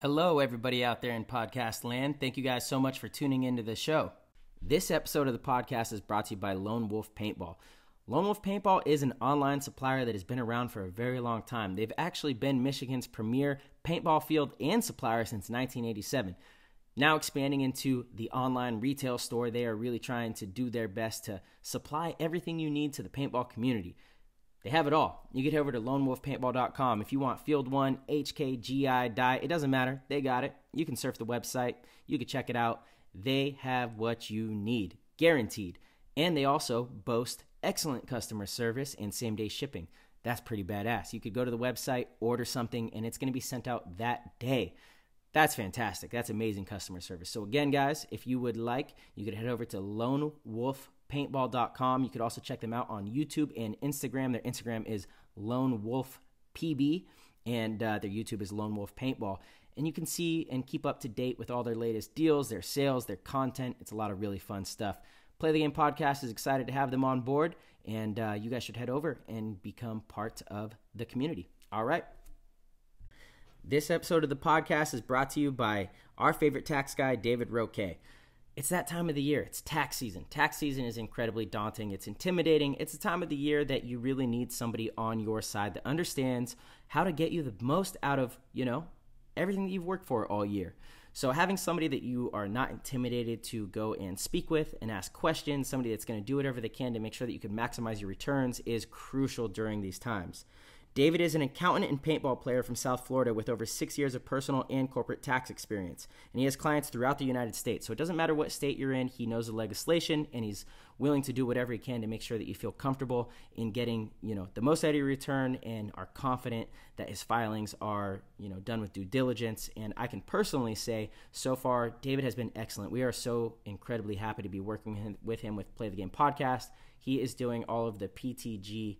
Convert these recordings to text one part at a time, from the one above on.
Hello, everybody out there in podcast land. Thank you guys so much for tuning into the show. This episode of the podcast is brought to you by Lone Wolf Paintball. Lone Wolf Paintball is an online supplier that has been around for a very long time. They've actually been Michigan's premier paintball field and supplier since 1987. Now expanding into the online retail store, they are really trying to do their best to supply everything you need to the paintball community. They have it all. You can head over to lonewolfpaintball.com. If you want Field 1, HK, GI, Dye, it doesn't matter. They got it. You can surf the website. You can check it out. They have what you need, guaranteed. And they also boast excellent customer service and same-day shipping. That's pretty badass. You could go to the website, order something, and it's going to be sent out that day. That's fantastic. That's amazing customer service. So again, guys, if you would like, you could head over to lonewolfpaintball.com. You could also check them out on YouTube and Instagram. Their Instagram is Lone Wolf PB, and their YouTube is Lone Wolf Paintball. And you can see and keep up to date with all their latest deals, their sales, their content. It's a lot of really fun stuff. Play the Game Podcast is excited to have them on board, and you guys should head over and become part of the community. All right. This episode of the podcast is brought to you by our favorite tax guy, David Roque. It's that time of the year. It's tax season. Tax season is incredibly daunting. It's intimidating. It's the time of the year that you really need somebody on your side that understands how to get you the most out of, everything that you've worked for all year. So having somebody that you are not intimidated to go and speak with and ask questions, somebody that's going to do whatever they can to make sure that you can maximize your returns is crucial during these times. David is an accountant and paintball player from South Florida with over 6 years of personal and corporate tax experience. And he has clients throughout the United States. So it doesn't matter what state you're in, he knows the legislation, and he's willing to do whatever he can to make sure that you feel comfortable in getting, the most out of your return and are confident that his filings are, done with due diligence. And I can personally say, so far, David has been excellent. We are so incredibly happy to be working with him with Play the Game Podcast. He is doing all of the PTG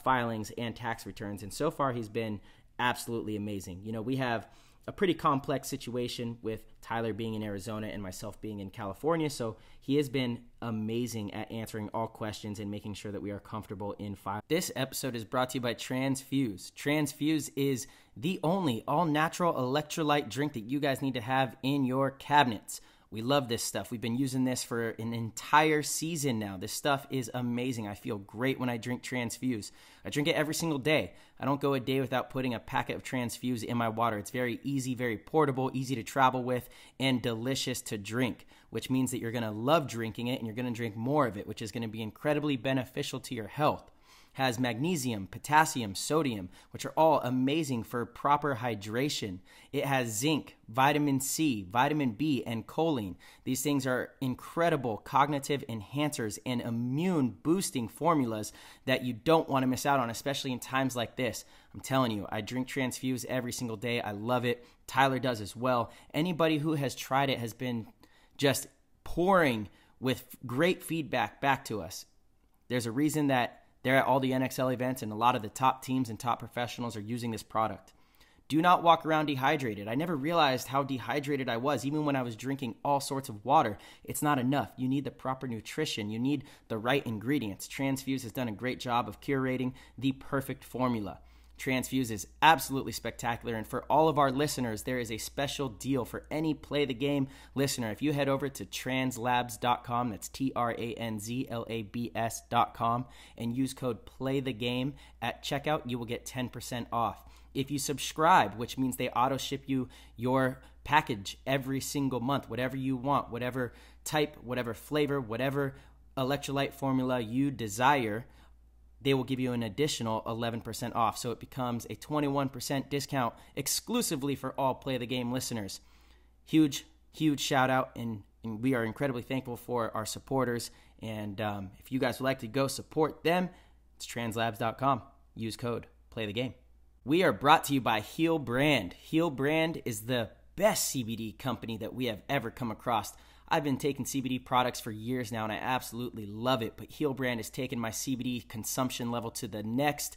filings and tax returns, and so far he's been absolutely amazing. We have a pretty complex situation with Tyler being in Arizona and myself being in California, so he has been amazing at answering all questions and making sure that we are comfortable in file. This episode is brought to you by Transfuse. Transfuse is the only all-natural electrolyte drink that you guys need to have in your cabinets. We love this stuff. We've been using this for an entire season now. This stuff is amazing. I feel great when I drink Transfuse. I drink it every single day. I don't go a day without putting a packet of Transfuse in my water. It's very easy, very portable, easy to travel with, and delicious to drink, which means that you're going to love drinking it and you're going to drink more of it, which is going to be incredibly beneficial to your health. Has magnesium, potassium, sodium, which are all amazing for proper hydration. It has zinc, vitamin C, vitamin B, and choline. These things are incredible cognitive enhancers and immune boosting formulas that you don't want to miss out on, especially in times like this. I'm telling you, I drink Transfuse every single day. I love it. Tyler does as well. Anybody who has tried it has been just pouring with great feedback back to us. There's a reason that they're at all the NXL events, and a lot of the top teams and top professionals are using this product. Do not walk around dehydrated. I never realized how dehydrated I was, even when I was drinking all sorts of water. It's not enough. You need the proper nutrition. You need the right ingredients. Transfuse has done a great job of curating the perfect formula. Transfuse is absolutely spectacular, and for all of our listeners, there is a special deal for any Play the Game listener. If you head over to translabs.com, that's translabs.com, and use code PLAYTHEGAME at checkout, you will get 10% off. If you subscribe, which means they auto ship you your package every single month, whatever you want, whatever type, whatever flavor, whatever electrolyte formula you desire, they will give you an additional 11% off. So it becomes a 21% discount exclusively for all Play the Game listeners. Huge, huge shout out, and we are incredibly thankful for our supporters. And if you guys would like to go support them, it's translabs.com. Use code PLAYTHEGAME. We are brought to you by Heal Brand. Heal Brand is the best CBD company that we have ever come across. I've been taking CBD products for years now, and I absolutely love it. But Heal Brand has taken my CBD consumption level to the next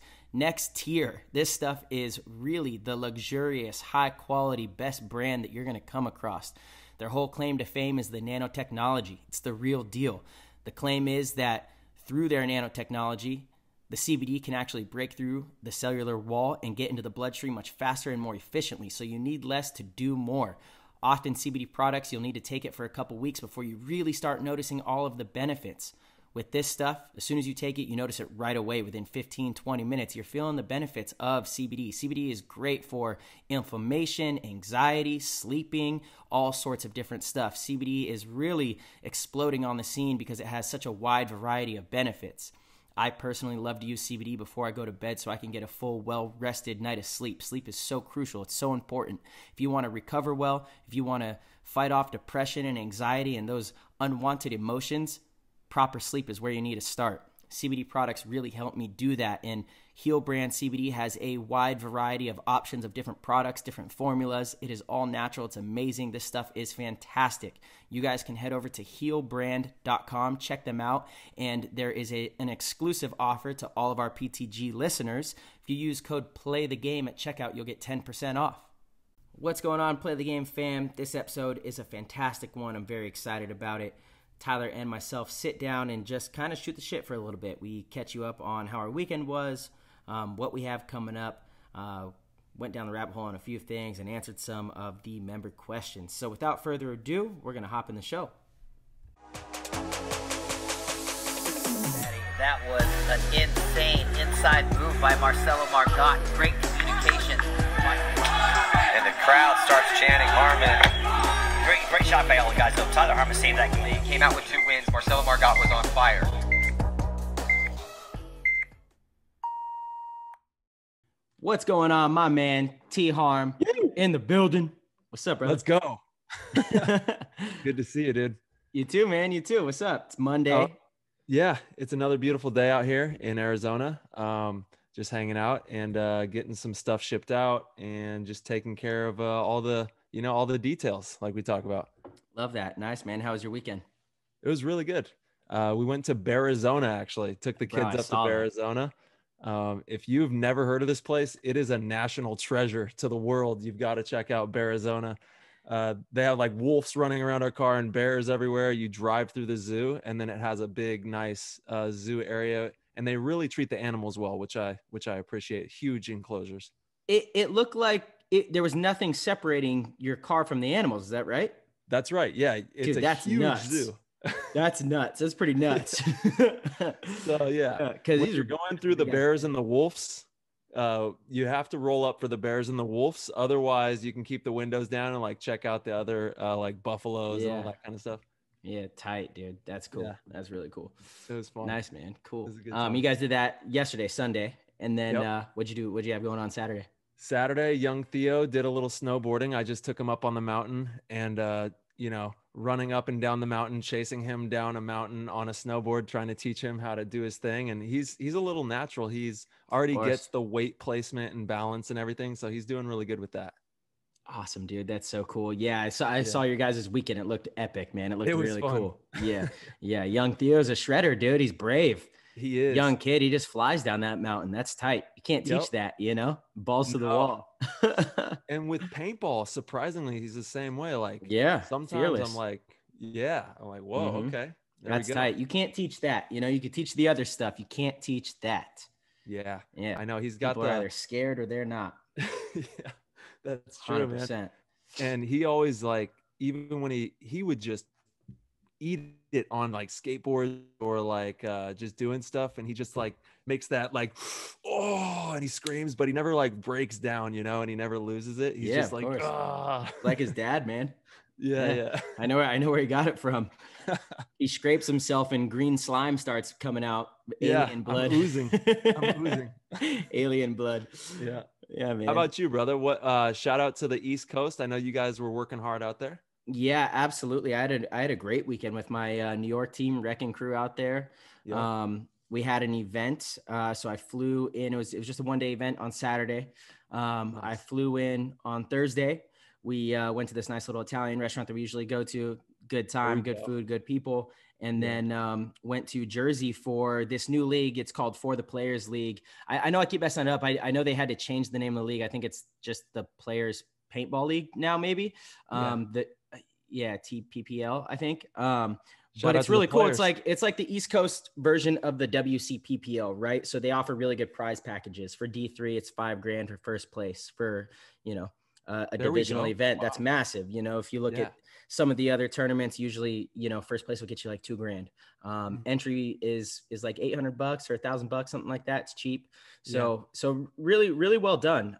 tier. This stuff is really the luxurious, high-quality, best brand that you're going to come across. Their whole claim to fame is the nanotechnology. It's the real deal. The claim is that through their nanotechnology, The CBD can actually break through the cellular wall and get into the bloodstream much faster and more efficiently. So you need less to do more. Often CBD products, you'll need to take it for a couple weeks before you really start noticing all of the benefits. With this stuff, as soon as you take it, you notice it right away. Within 15, 20 minutes, you're feeling the benefits of CBD. CBD is great for inflammation, anxiety, sleeping, all sorts of different stuff. CBD is really exploding on the scene because it has such a wide variety of benefits. I personally love to use CBD before I go to bed so I can get a full, well-rested night of sleep. Sleep is so crucial. It's so important. If you want to recover well, if you want to fight off depression and anxiety and those unwanted emotions, proper sleep is where you need to start. CBD products really help me do that, and Heal brand CBD has a wide variety of options of different products, different formulas. It is all natural. It's amazing. This stuff is fantastic. You guys can head over to healbrand.com, check them out, and there is an exclusive offer to all of our PTG listeners. If you use code PLAYTHEGAME at checkout, you'll get 10% off. What's going on, Play the Game fam? This episode is a fantastic one. I'm very excited about it. Tyler and myself sit down and just kind of shoot the shit for a little bit. We catch you up on how our weekend was, what we have coming up, went down the rabbit hole on a few things, and answered some of the member questions. So without further ado, we're going to hop in the show. That was an insane inside move by Marcello Margot. Great communication. And the crowd starts chanting Harmon. Great shot by all the guys, though. Tyler Harmon saved that game. He came out with 2 wins. Marcello Margot was on fire. What's going on, my man? T-Harm in the building. What's up, brother? Let's go. Good to see you, dude. You too, man. You too. What's up? It's Monday. Yeah, it's another beautiful day out here in Arizona. Just hanging out and getting some stuff shipped out and just taking care of all the details like we talk about. Love that. Nice, man. How was your weekend? It was really good. We went to Arizona, actually. Took the kids up to Arizona. If you've never heard of this place, it is a national treasure to the world. You've got to check out Arizona. They have like wolves running around our car and bears everywhere. You drive through the zoo, and then it has a big, nice zoo area. And they really treat the animals well, which I appreciate. Huge enclosures. It looked like there was nothing separating your car from the animals. Is that right? That's right. Yeah, it's Dude, a huge nuts. zoo. That's nuts. That's pretty nuts. So yeah, because when you're going through the bears and the wolves, you have to roll up for the bears and the wolves. Otherwise, you can keep the windows down and like check out the other like buffaloes and all that kind of stuff. Yeah, tight, dude. That's cool. Yeah. That's really cool. It was fun. Nice, man. Cool. You you guys did that yesterday, Sunday, and then what'd you do? What'd you have going on Saturday? Saturday, young Theo did a little snowboarding. I just took him up on the mountain and running up and down the mountain, chasing him down a mountain on a snowboard, trying to teach him how to do his thing. And he's a little natural. He's already gets the weight placement and balance and everything. So he's doing really good with that. Awesome, dude. That's so cool. Yeah. I saw your guys' weekend. It looked epic, man. It looked really fun. Cool. Yeah. Yeah. Young Theo's a shredder, dude. He's brave. He is. Young kid. He just flies down that mountain. That's tight. You can't teach that, balls to the wall. And with paintball, surprisingly, he's the same way. Like, sometimes fearless. I'm like, whoa, okay. That's tight. You can't teach that. You can teach the other stuff. You can't teach that. Yeah. Yeah. I know. He's got People are either scared or they're not. Yeah, that's true, 100%. Man. And he always even when he would just eat it on like skateboards or like just doing stuff, and he just like makes that like and he screams, but he never like breaks down, and he never loses it. He's just like like his dad, man. Yeah. I know where he got it from. He scrapes himself and green slime starts coming out. Alien blood. I'm oozing. Alien blood. Yeah, man. How about you, brother? What shout out to the East Coast. I know you guys were working hard out there. Yeah, absolutely. I had a great weekend with my New York team wrecking crew out there. Yep. We had an event, so I flew in. It was just a 1-day event on Saturday. Nice. I flew in on Thursday. We went to this nice little Italian restaurant that we usually go to. Good time, good food, good people. And then went to Jersey for this new league. It's called For the Players League. I know I keep messing it up. I know they had to change the name of the league. I think it's just the Players Paintball League now, maybe. TPPL, I think. But it's really cool. It's like the East Coast version of the WCPPL, right? So they offer really good prize packages. For D3, it's $5,000 for first place for, a divisional event. Wow. That's massive. If you look at some of the other tournaments, usually, first place will get you like $2,000. Entry is like $800 or $1,000, something like that. It's cheap. So really, really well done.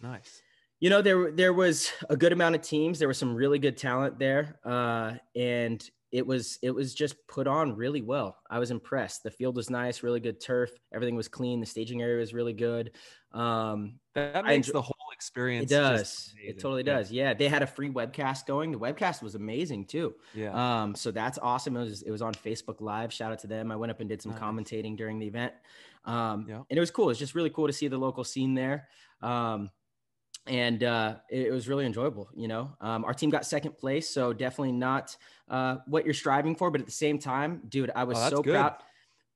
Nice. There was a good amount of teams. There was some really good talent there. And it was just put on really well. I was impressed. The field was nice, really good turf. Everything was clean. The staging area was really good. That makes the whole experience. It does. It totally does. Yeah. They had a free webcast going. The webcast was amazing too. Yeah. So that's awesome. It was on Facebook Live. Shout out to them. I went up and did some commentating during the event. And it was cool. It's just really cool to see the local scene there. And it was really enjoyable. Our team got second place, so definitely not what you're striving for, but at the same time, dude, I was so proud.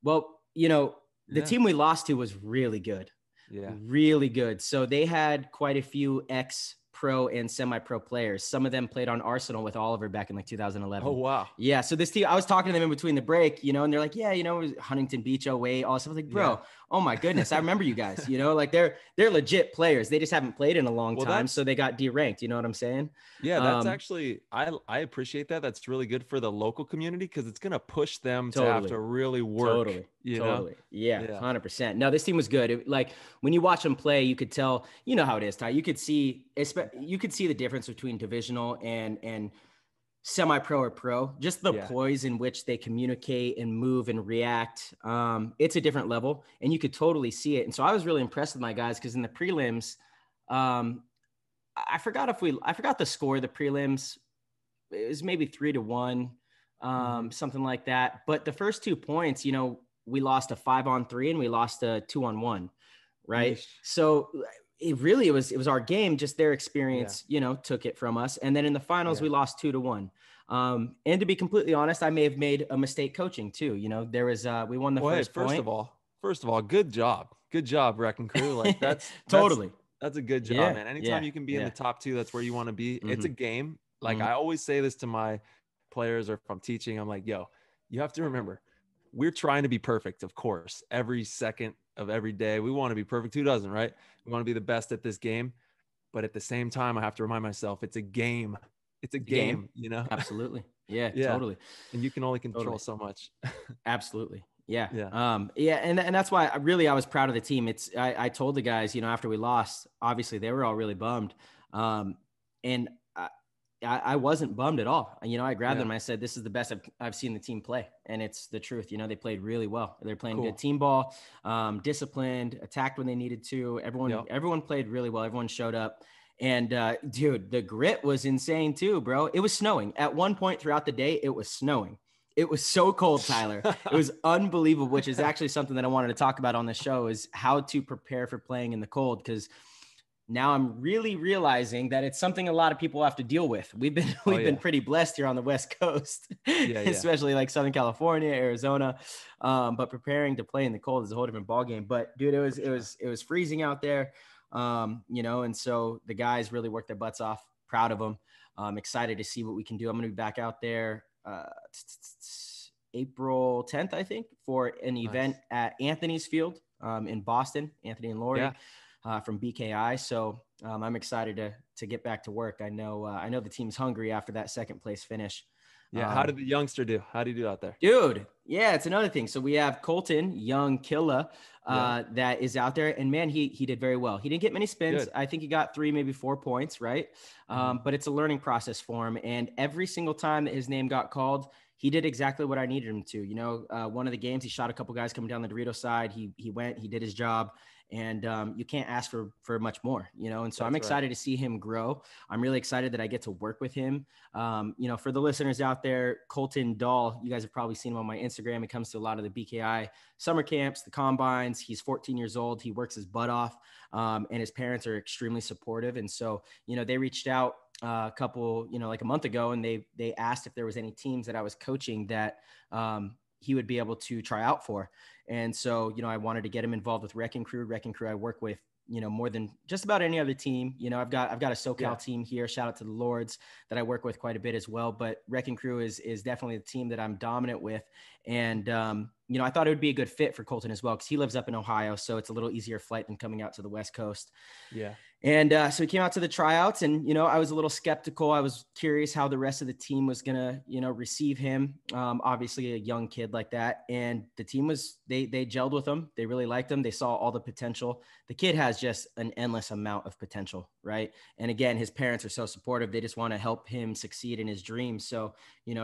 Well, the team we lost to was really good. Yeah. Really good. So they had quite a few ex-pro and semi-pro players. Some of them played on Arsenal with Oliver back in like 2011. Oh, wow. Yeah. So this team, I was talking to them in between the break, and they're like, yeah, it was Huntington Beach 08, all stuff. I was like, bro, oh my goodness, I remember you guys, like they're legit players. They just haven't played in a long time. So they got deranked. You know what I'm saying? Yeah, that's actually, I appreciate that. That's really good for the local community because it's going to push them to have to really work. Totally. Yeah, 100%. No, this team was good. Like when you watch them play, you could tell, you know how it is, Ty. You could see the difference between divisional and semi-pro or pro, just the poise in which they communicate and move and react. It's a different level and you could totally see it. And so I was really impressed with my guys because in the prelims, I forgot the score of the prelims. It was maybe 3-1, something like that. But the first 2 points, we lost a 5-on-3 and we lost a 2-on-1. Right. Yeesh. So it was our game. Just their experience, took it from us. And then in the finals, we lost 2-1. And to be completely honest, I may have made a mistake coaching too. There was, we won the first point. First of all, good job, Wrecking Crew. Like that's totally. That's a good job, man. Anytime you can be in the top 2, that's where you want to be. It's a game. Like I always say this to my players or if I'm teaching, I'm like, yo, you have to remember, we're trying to be perfect, of course, every second of every day. We want to be perfect. Who doesn't, right? We want to be the best at this game. But at the same time, I have to remind myself, it's a game. It's a game. Absolutely. Yeah, totally. And you can only control so much. Absolutely. Yeah. And that's why I was proud of the team. I told the guys, after we lost, obviously they were all really bummed. And I wasn't bummed at all. I grabbed them and I said, this is the best I've seen the team play. And it's the truth. They played really well. They're playing good team ball, disciplined, attacked when they needed to. Everyone played really well. Everyone showed up. And dude, the grit was insane too, bro. It was snowing. At one point throughout the day, it was snowing. It was so cold, Tyler. It was unbelievable, which is actually something that I wanted to talk about on the show is how to prepare for playing in the cold. Because now I'm really realizing that it's something a lot of people have to deal with. We've been pretty blessed here on the West Coast, especially like Southern California, Arizona. But preparing to play in the cold is a whole different ballgame. But dude, it was freezing out there, and so the guys really worked their butts off. Proud of them. I'm excited to see what we can do. I'm going to be back out there April 10th, I think, for an event at Anthony's Field in Boston, Anthony and Lori from BKI. So I'm excited to get back to work. I know the team's hungry after that second place finish. Yeah. How did the youngster do? How do you do out there? Dude. Yeah, it's another thing. So we have Colton, young Killa, that is out there. And man, he did very well. He didn't get many spins. Good. I think he got 3, maybe 4 points, right? But it's a learning process for him. And every single time that his name got called, he did exactly what I needed him to. One of the games, he shot a couple guys coming down the Dorito side. He did his job. And you can't ask for much more, and so I'm excited to see him grow. I'm really excited that I get to work with him. For the listeners out there, Colton Dahl, you guys have probably seen him on my Instagram. He comes to a lot of the BKI summer camps, the combines. He's 14 years old. He works his butt off, and his parents are extremely supportive. And so, they reached out a couple, like a month ago, and they asked if there was any teams that I was coaching that he would be able to try out for. And so, I wanted to get him involved with Wrecking Crew. Wrecking Crew I work with, more than just about any other team. I've got a SoCal team here. Shout out to the Lords that I work with quite a bit as well. But Wrecking Crew is definitely the team that I'm dominant with. And, I thought it would be a good fit for Colton as well, because he lives up in Ohio. So it's a little easier flight than coming out to the West Coast. Yeah. And so he came out to the tryouts, and, I was a little skeptical. I was curious how the rest of the team was going to, receive him. Obviously a young kid like that. And the team they gelled with him. They really liked him. They saw all the potential. The kid has just an endless amount of potential. Right. And again, his parents are so supportive. They just want to help him succeed in his dreams. So,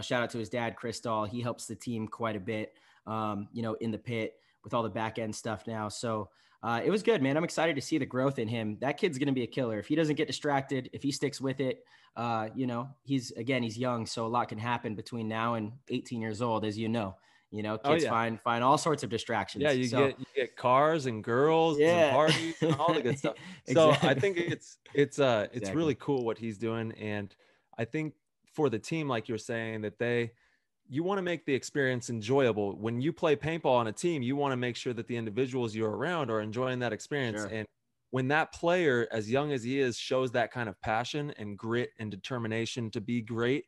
shout out to his dad, Chris Dahl. He helps the team quite a bit, in the pit with all the back end stuff now. So, it was good, man. I'm excited to see the growth in him. That kid's going to be a killer. If he doesn't get distracted, if he sticks with it, he's young. So a lot can happen between now and 18 years old, as kids find all sorts of distractions. Yeah. You get cars and girls and parties and all the good stuff. So Exactly. I think it's really cool what he's doing. And I think for the team, like you're saying, that you want to make the experience enjoyable. When you play paintball on a team, you want to make sure that the individuals you're around are enjoying that experience. Sure. And when that player, as young as he is, shows that kind of passion and grit and determination to be great,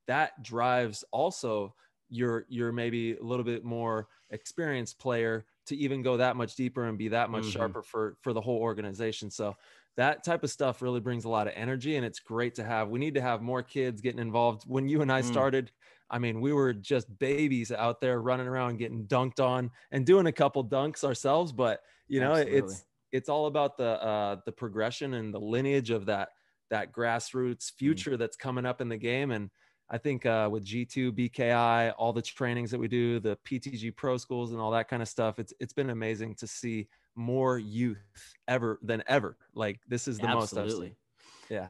that drives also your maybe a little bit more experienced player to even go that much deeper and be that much sharper for the whole organization. So that type of stuff really brings a lot of energy, and it's great to have. We need to have more kids getting involved. When you and I started, I mean, we were just babies out there running around, getting dunked on and doing a couple dunks ourselves. But, Absolutely. it's all about the progression and the lineage of that grassroots future that's coming up in the game. And I think with G2, BKI, all the trainings that we do, the PTG pro schools and all that kind of stuff, it's been amazing to see more youth than ever. Like, this is the most I've seen.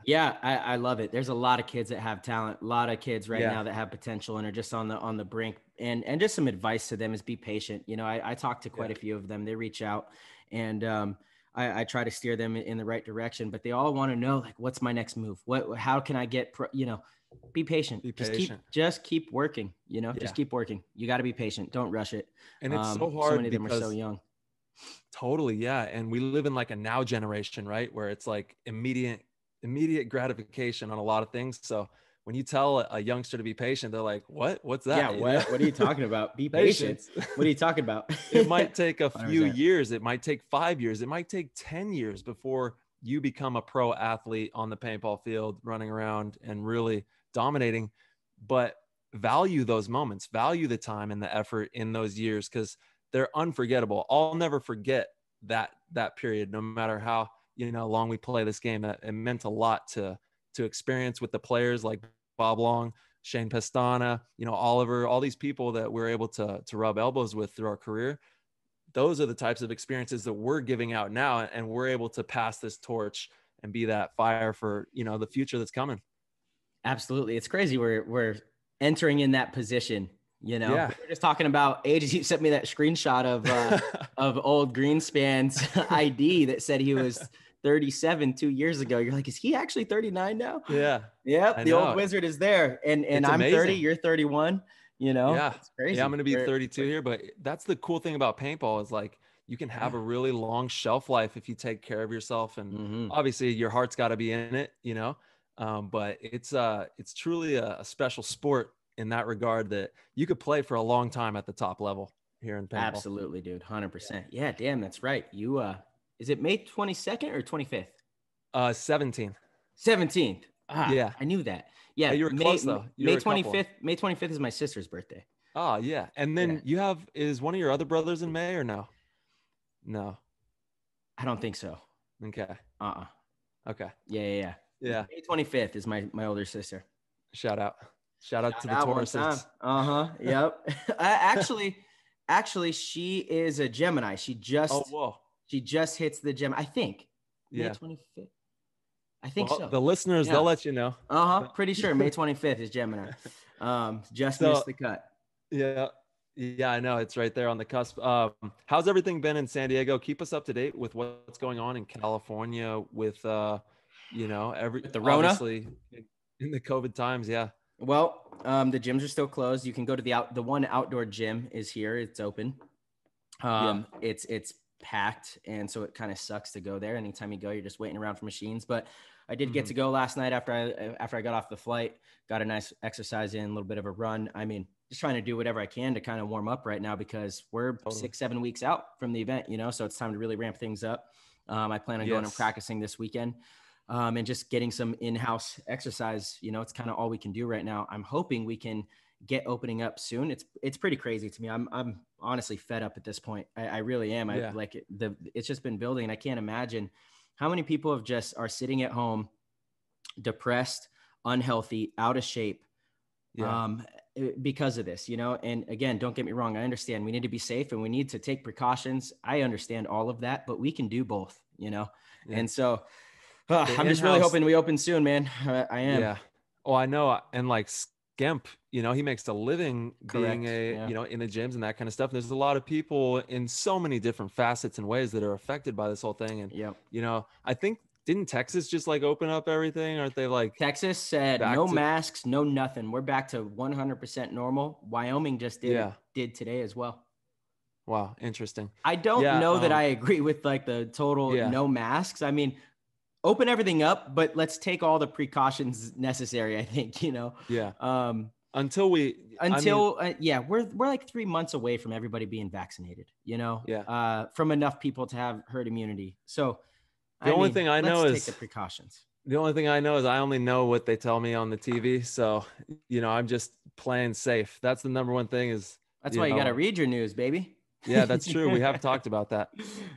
Yeah, I love it. There's a lot of kids that have talent, a lot of kids now that have potential and are just on the brink. And just some advice to them is be patient. I talk to quite a few of them. They reach out, and I try to steer them in the right direction, but they all want to know, like, what's my next move? How can I get be patient. Just keep working, just keep working. You got to be patient. Don't rush it. And it's so hard. So many of them are so young. Totally. Yeah. And we live in like a now generation, right? Where it's like immediate gratification on a lot of things. So when you tell a youngster to be patient, they're like, what's that? Yeah. What are you talking about? Be patient. What are you talking about? It might take a few years. It might take 5 years. It might take 10 years before you become a pro athlete on the paintball field, running around and really dominating. But value those moments, value the time and the effort in those years, because they're unforgettable. I'll never forget that period, no matter how long we play this game. That it meant a lot to experience with the players like Bob Long, Shane Pestana, Oliver, all these people that we're able to rub elbows with through our career. Those are the types of experiences that we're giving out now, and we're able to pass this torch and be that fire for the future that's coming. Absolutely. It's crazy. We're entering in that position. We were just talking about ages. You sent me that screenshot of old Greenspan's ID that said he was 37 2 years ago. You're like, is he actually 39 now? Yeah. Yep. The old wizard is there. And I'm amazing. 30, you're 31, Yeah. It's crazy. Yeah. I'm going to be 32 here, but that's the cool thing about paintball is like, you can have a really long shelf life if you take care of yourself. And obviously your heart's got to be in it, but it's truly a special sport in that regard, that you could play for a long time at the top level here in paintball. Absolutely, dude. 100%. Yeah, damn, that's right. You, is it May 22nd or 25th? 17th. 17th. Yeah. I knew that. Yeah. You were close though. May 25th. May 25th is my sister's birthday. Oh yeah. And then is one of your other brothers in May or no? No. I don't think so. Okay. Okay. Yeah. May 25th is my older sister. Shout out to the Tauruses. Yep. Actually, she is a Gemini. She just hits the Gem. I think. May 25th. I think so. The listeners, they'll let you know. Pretty sure May 25th is Gemini. Just missed the cut. Yeah, I know. It's right there on the cusp. How's everything been in San Diego? Keep us up to date with what's going on in California with the Rona, obviously in the COVID times. Yeah. Well, the gyms are still closed. You can go to the one outdoor gym is here. It's open. It's packed. And so it kind of sucks to go there. Anytime you go, you're just waiting around for machines. But I did get to go last night after I got off the flight, got a nice exercise in, a little bit of a run. I mean, just trying to do whatever I can to kind of warm up right now because we're 6-7 weeks out from the event, so it's time to really ramp things up. I plan on going and practicing this weekend and just getting some in-house exercise. It's kind of all we can do right now. I'm hoping we can get opening up soon. It's pretty crazy to me. I'm honestly fed up at this point. I really am. I like it. It's just been building, and I can't imagine how many people are sitting at home, depressed, unhealthy, out of shape, because of this, and again, don't get me wrong. I understand we need to be safe and we need to take precautions. I understand all of that, but we can do both, and so I'm just really hoping we open soon, man. I am. Yeah. Oh, I know. And like Skemp, he makes a living being in the gyms and that kind of stuff. There's a lot of people in so many different facets and ways that are affected by this whole thing. And, I think, didn't Texas just like open up everything? Aren't they like Texas said no masks, no nothing. We're back to 100% normal. Wyoming just did today as well. Wow. Interesting. I don't know that I agree with like the total no masks. I mean, open everything up, but let's take all the precautions necessary. I think, we're like 3 months away from everybody being vaccinated, from enough people to have herd immunity. So the only thing I know is take the precautions. The only thing I know is I only know what they tell me on the TV. So, I'm just playing safe. That's the number one thing that's why you got to read your news, baby. Yeah, that's true. We have talked about that.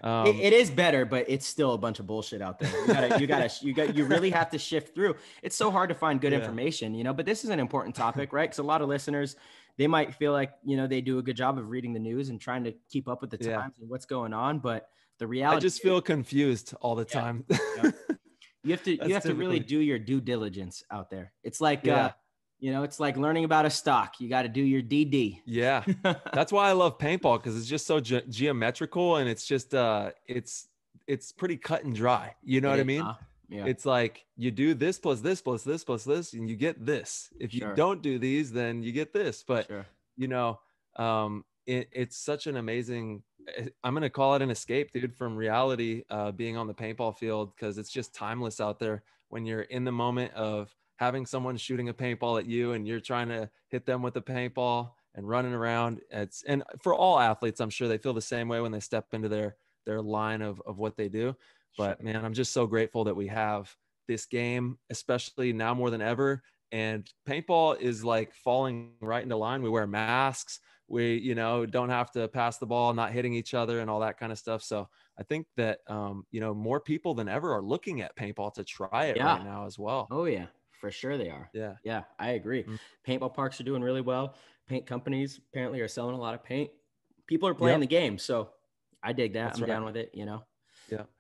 It is better, but it's still a bunch of bullshit out there. You really have to shift through. It's so hard to find good information, but this is an important topic, right? Because a lot of listeners, they might feel like, they do a good job of reading the news and trying to keep up with the times and what's going on. But the reality, I just feel confused all the time. You have to really do your due diligence out there. It's like, it's like learning about a stock. You got to do your DD. Yeah. That's why I love paintball. Cause it's just so geometrical and it's just, it's pretty cut and dry. You know what I mean? Yeah. It's like you do this plus this plus this plus this, and you get this. If you don't do these, then you get this. But, it's such an amazing, I'm going to call it an escape, dude, from reality, being on the paintball field, because it's just timeless out there when you're in the moment of having someone shooting a paintball at you and you're trying to hit them with a paintball and running around. And for all athletes, I'm sure they feel the same way when they step into their line of what they do. But man, I'm just so grateful that we have this game, especially now more than ever. And paintball is like falling right into line. We wear masks. We, don't have to pass the ball, not hitting each other and all that kind of stuff. So I think that, more people than ever are looking at paintball to try it right now as well. Oh yeah, for sure they are. Yeah. Yeah, I agree. Paintball parks are doing really well. Paint companies apparently are selling a lot of paint. People are playing the game. So I dig that. I'm down with it, Yeah.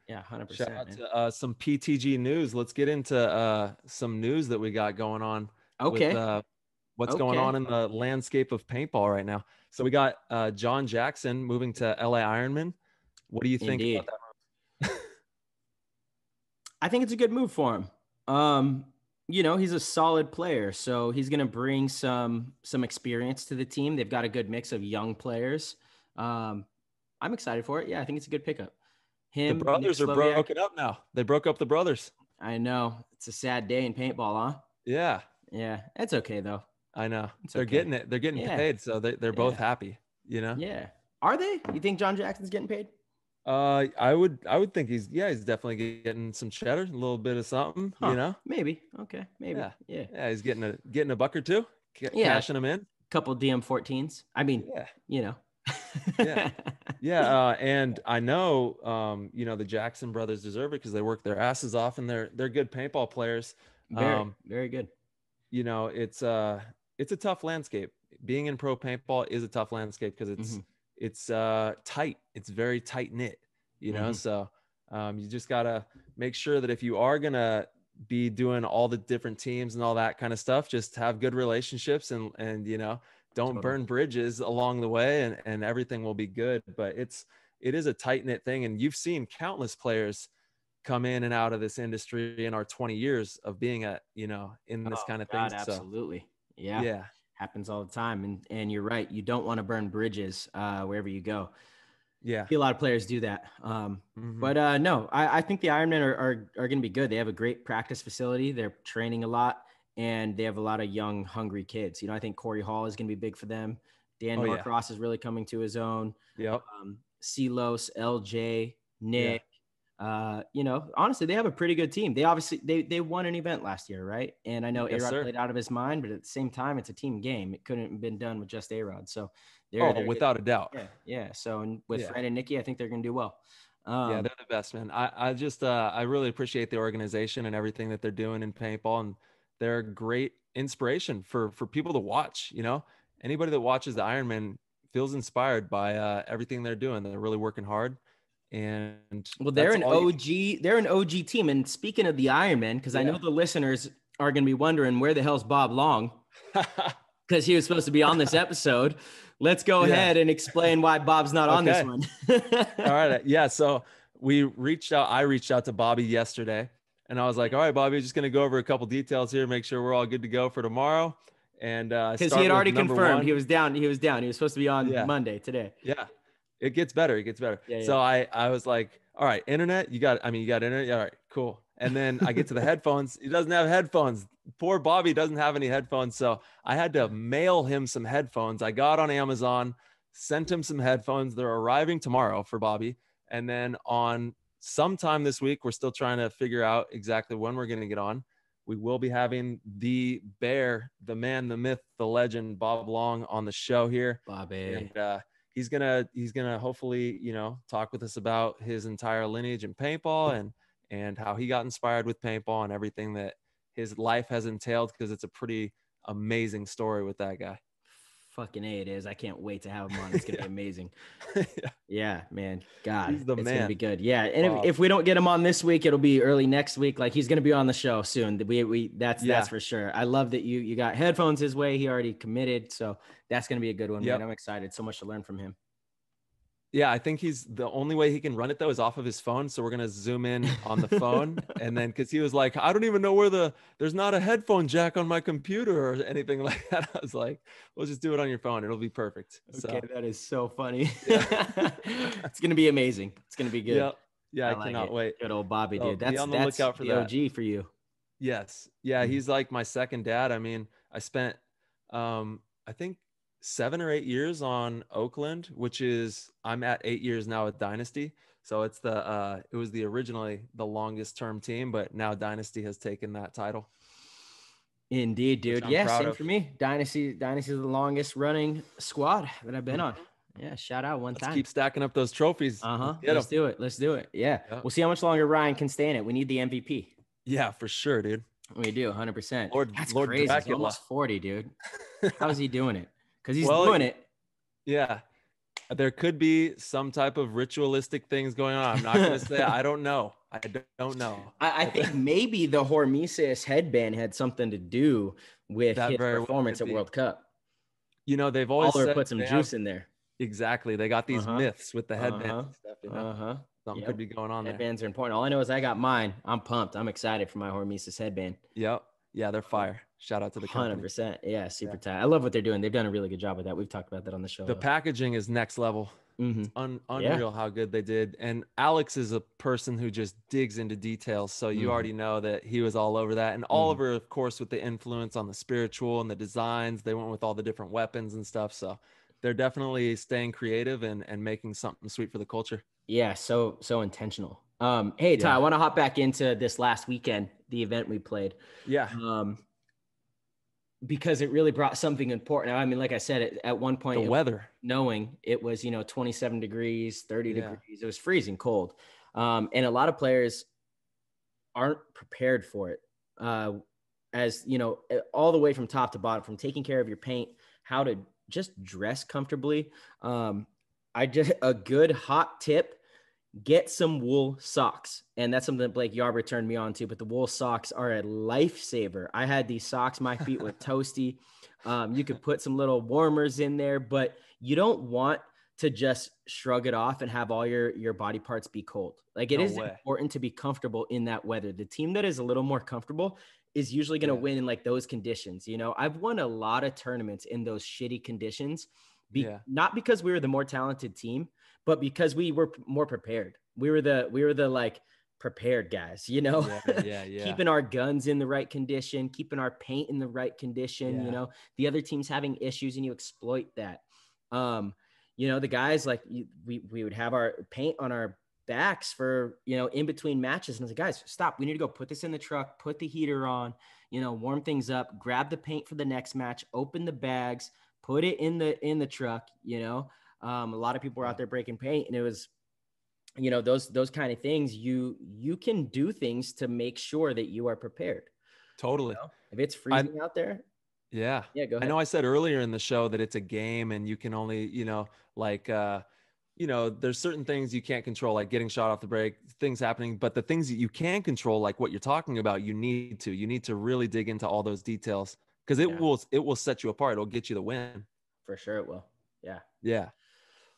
Yeah. 100%. Shout out to some PTG news. Let's get into some news that we got going on. Okay. With, what's going on in the landscape of paintball right now. So we got John Jackson moving to LA Ironman. What do you think about that move? I think it's a good move for him. He's a solid player, so he's going to bring some experience to the team. They've got a good mix of young players. I'm excited for it. Yeah, I think it's a good pickup. The brothers are broken up now. They broke up the brothers. I know. It's a sad day in paintball, huh? Yeah. Yeah. It's okay, though. I know. They're getting it. They're getting paid, so they're both happy, Yeah. Are they? You think John Jackson's getting paid? I would think he's definitely getting some cheddar, a little bit of something, Maybe. Okay. Maybe. Yeah. Yeah, he's getting a buck or two, cashing them in. Couple DM14s. I mean, and I know the Jackson brothers deserve it because they work their asses off and they're good paintball players. Very good. It's a tough landscape. Being in pro paintball is a tough landscape because it's tight. It's very tight knit, so you just gotta make sure that if you are gonna be doing all the different teams and all that kind of stuff, just have good relationships and don't burn bridges along the way and everything will be good. But it is a tight knit thing. And you've seen countless players come in and out of this industry in our 20 years of being in this kind of thing. Absolutely. So, yeah. Happens all the time. And you're right. You don't want to burn bridges wherever you go. Yeah. See a lot of players do that. But no, I think the Ironmen are going to be good. They have a great practice facility. They're training a lot, and they have a lot of young, hungry kids. You know, I think Corey Hall is going to be big for them. Dan Norcross is really coming to his own. Yep. Silos, LJ, Nick. You know, honestly, they have a pretty good team. They obviously they won an event last year, right? And I know A-Rod played out of his mind, but at the same time, it's a team game. It couldn't have been done with just A-Rod. So they're without a doubt. Yeah. So and with Fran and Nikki, I think they're going to do well. Yeah, they're the best, man. I just I really appreciate the organization and everything that they're doing in paintball, and they're a great inspiration for people to watch. You know, anybody that watches the Ironman feels inspired by everything they're doing. They're really working hard. And they're an OG team. And speaking of the Ironman, because I know the listeners are going to be wondering where the hell's Bob Long, because he was supposed to be on this episode. Let's go ahead and explain why Bob's not on this one. All right. Yeah. So I reached out to Bobby yesterday, and I was like, all right, Bobby, just going to go over a couple details here, make sure we're all good to go for tomorrow. And because he had already confirmed he was down. He was supposed to be on Monday today. Yeah. It gets better. Yeah. So I was like, all right, internet, you got internet. Yeah, all right, cool. And then I get to the headphones. He doesn't have headphones. Poor Bobby doesn't have any headphones. So I had to mail him some headphones. I got on Amazon, sent him some headphones. They're arriving tomorrow for Bobby. And then on sometime this week, we're still trying to figure out exactly when we're going to get on. We will be having the bear, the man, the myth, the legend, Bob Long on the show here. Bobby. And, he's gonna hopefully, you know, talk with us about his entire lineage in paintball and how he got inspired with paintball and everything that his life has entailed, because it's a pretty amazing story with that guy. Fucking A, it is. I can't wait to have him on. It's gonna be amazing. Yeah, man. God, he's the it's man. Gonna be good. Yeah, and if we don't get him on this week, it'll be early next week. Like, he's gonna be on the show soon. That's for sure. I love that you got headphones his way. He already committed, so that's gonna be a good one. Man, I'm excited. So much to learn from him. Yeah, I think he's the only way he can run it though is off of his phone. So we're gonna zoom in on the phone, and then because he was like, I don't even know where there's not a headphone jack on my computer or anything like that. I was like, we'll just do it on your phone. It'll be perfect. Okay, that is so funny. It's gonna be amazing. It's gonna be good. Yeah, I cannot wait. Good old Bobby, dude. That's on the lookout for the that. OG for you. Yes. Yeah, he's like my second dad. I mean, I spent I think 7 or 8 years on Oakland, which is I'm at 8 years now with Dynasty. So it's it was originally the longest term team, but now Dynasty has taken that title. Indeed, dude. Yeah, same for me. Dynasty is the longest running squad that I've been on. Yeah, shout out one time. Keep stacking up those trophies. Let's do it. Yeah. We'll see how much longer Ryan can stay in it. We need the MVP. Yeah, for sure, dude. We do, 100%. That's Lord crazy. Dracula. He's almost 40, dude. How is he doing it? Because he's doing it. Yeah. There could be some type of ritualistic things going on. I'm not going to say. I don't know. I think maybe the Hormesis headband had something to do with his performance at World Cup. You know, they've always put some juice in there. Exactly. They got these myths with the headband and stuff. You know? Something could be going on there. Headbands are important. All I know is I got mine. I'm pumped. I'm excited for my Hormesis headband. Yep. Yeah, they're fire. Shout out to the company. 100%. Yeah, super tight. I love what they're doing. They've done a really good job with that. We've talked about that on the show. The packaging is next level. It's unreal how good they did. And Alex is a person who just digs into details. So you already know that he was all over that. And Oliver, of course, with the influence on the spiritual and the designs, they went with all the different weapons and stuff. So they're definitely staying creative and making something sweet for the culture. Yeah, so intentional. Hey, Ty, I want to hop back into this last weekend, the event we played. Yeah. Because it really brought something important. I mean, like I said, at one point, the weather, knowing it was, 27 degrees, 30 degrees, it was freezing cold. And a lot of players aren't prepared for it. As all the way from top to bottom, from taking care of your paint, how to just dress comfortably. A good hot tip, get some wool socks. And that's something that Blake Yarber turned me on to, but the wool socks are a lifesaver. I had these socks, my feet were toasty. You could put some little warmers in there, but you don't want to just shrug it off and have all your body parts be cold. Like it is important to be comfortable in that weather. The team that is a little more comfortable is usually going to win in like those conditions. I've won a lot of tournaments in those shitty conditions, Not because we were the more talented team, but because we were more prepared. We were the like prepared guys, you know, keeping our guns in the right condition, keeping our paint in the right condition. You know, the other team's having issues and you exploit that. You know, the guys like we would have our paint on our backs for, you know, in between matches. And I was like, guys, stop. We need to go put this in the truck, put the heater on, you know, warm things up, grab the paint for the next match, open the bags, put it in the truck, you know. A lot of people were out there breaking paint, and it was, you know, those kind of things. You can do things to make sure that you are prepared. Totally. You know? If it's freezing out there. Yeah. Go ahead. I know I said earlier in the show that it's a game and you can only, you know, like, you know, there's certain things you can't control, like getting shot off the break, things happening, but the things that you can control, like what you're talking about, you need to really dig into all those details, because it will set you apart. It'll get you the win. For sure it will. Yeah. Yeah.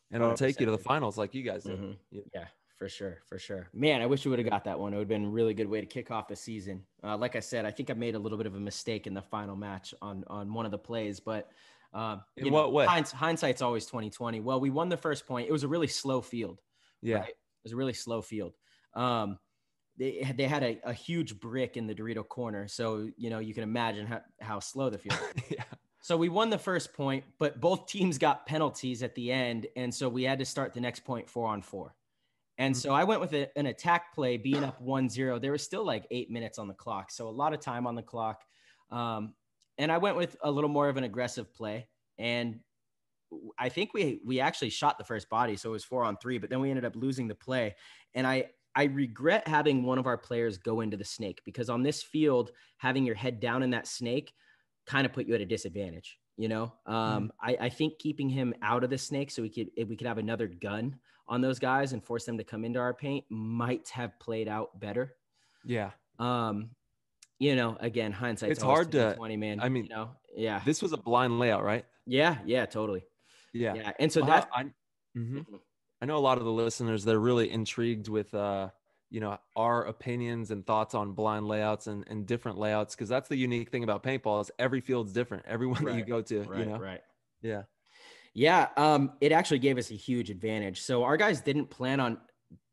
And it'll take you to the finals like you guys did. Mm-hmm. Yeah, for sure. Man, I wish we would have got that one. It would have been a really good way to kick off the season. Like I said, I think I made a little bit of a mistake in the final match on one of the plays, but in what way? Hindsight's always 2020. Well, we won the first point. It was a really slow field. Yeah. Right? It was a really slow field. They had a huge brick in the Dorito corner. So, you know, you can imagine how slow the field was. Yeah. So we won the first point, but both teams got penalties at the end. And so we had to start the next point 4-on-4. And so I went with an attack play, being up 1-0. There was still like 8 minutes on the clock. So a lot of time on the clock. And I went with a little more of an aggressive play. And I think we actually shot the first body. So it was 4-on-3, but then we ended up losing the play. And I regret having one of our players go into the snake, because on this field, having your head down in that snake kind of put you at a disadvantage, you know? I think keeping him out of the snake so we could have another gun on those guys and force them to come into our paint might have played out better. Yeah. You know, again, hindsight's it's hard to 20, man. I mean, you know, yeah. This was a blind layout, right? Yeah, totally. Yeah. And so I know a lot of the listeners, they're really intrigued with you know, our opinions and thoughts on blind layouts and different layouts, because that's the unique thing about paintball is every field's different. Everyone that you go to, you know? Right. Yeah. Yeah. It actually gave us a huge advantage. So our guys didn't plan on,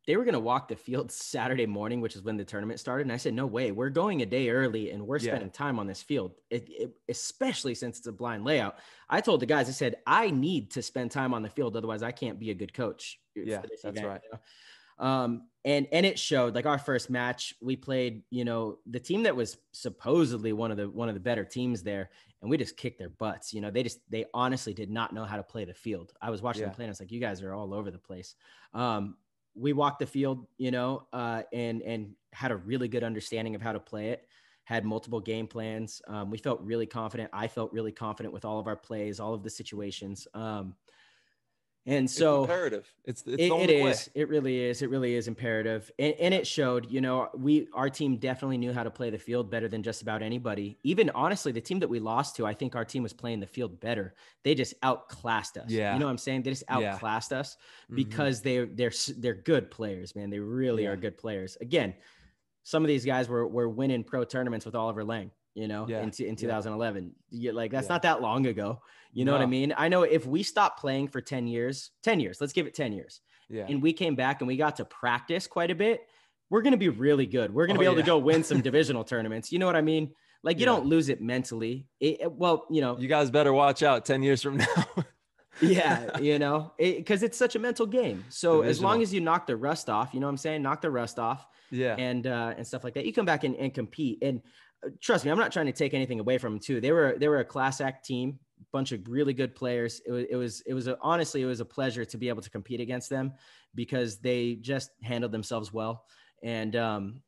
they were going to walk the field Saturday morning, which is when the tournament started. And I said, no way, we're going a day early and we're spending time on this field, especially since it's a blind layout. I told the guys, I said, I need to spend time on the field. Otherwise I can't be a good coach. Yeah, that's right. You know? And it showed. Like our first match, we played, you know, the team that was supposedly one of the better teams there, and we just kicked their butts. You know, they honestly did not know how to play the field. I was watching them play, and I was like, you guys are all over the place. We walked the field, you know, and had a really good understanding of how to play it. Had multiple game plans. We felt really confident. I felt really confident with all of our plays, all of the situations. And so it's imperative. It really is imperative. And it showed, you know, our team definitely knew how to play the field better than just about anybody. Even honestly, the team that we lost to, I think our team was playing the field better. They just outclassed us. Yeah. You know what I'm saying? They just outclassed us because they're good players, man. They really are good players. Again, some of these guys were winning pro tournaments with Oliver Lang, you know, in 2011. Like that's not that long ago. You know what I mean? I know if we stopped playing for 10 years, let's give it 10 years. Yeah. And we came back and we got to practice quite a bit. We're going to be really good. We're going to be able to go win some divisional tournaments. You know what I mean? Like you don't lose it mentally. Well, you know, you guys better watch out 10 years from now. Yeah. You know, cause it's such a mental game. So as long as you knock the rust off, you know what I'm saying? Knock the rust off. Yeah. And stuff like that. You come back and compete. And trust me, I'm not trying to take anything away from them too. They were a class act team, bunch of really good players. Honestly, it was a pleasure to be able to compete against them because they just handled themselves well. And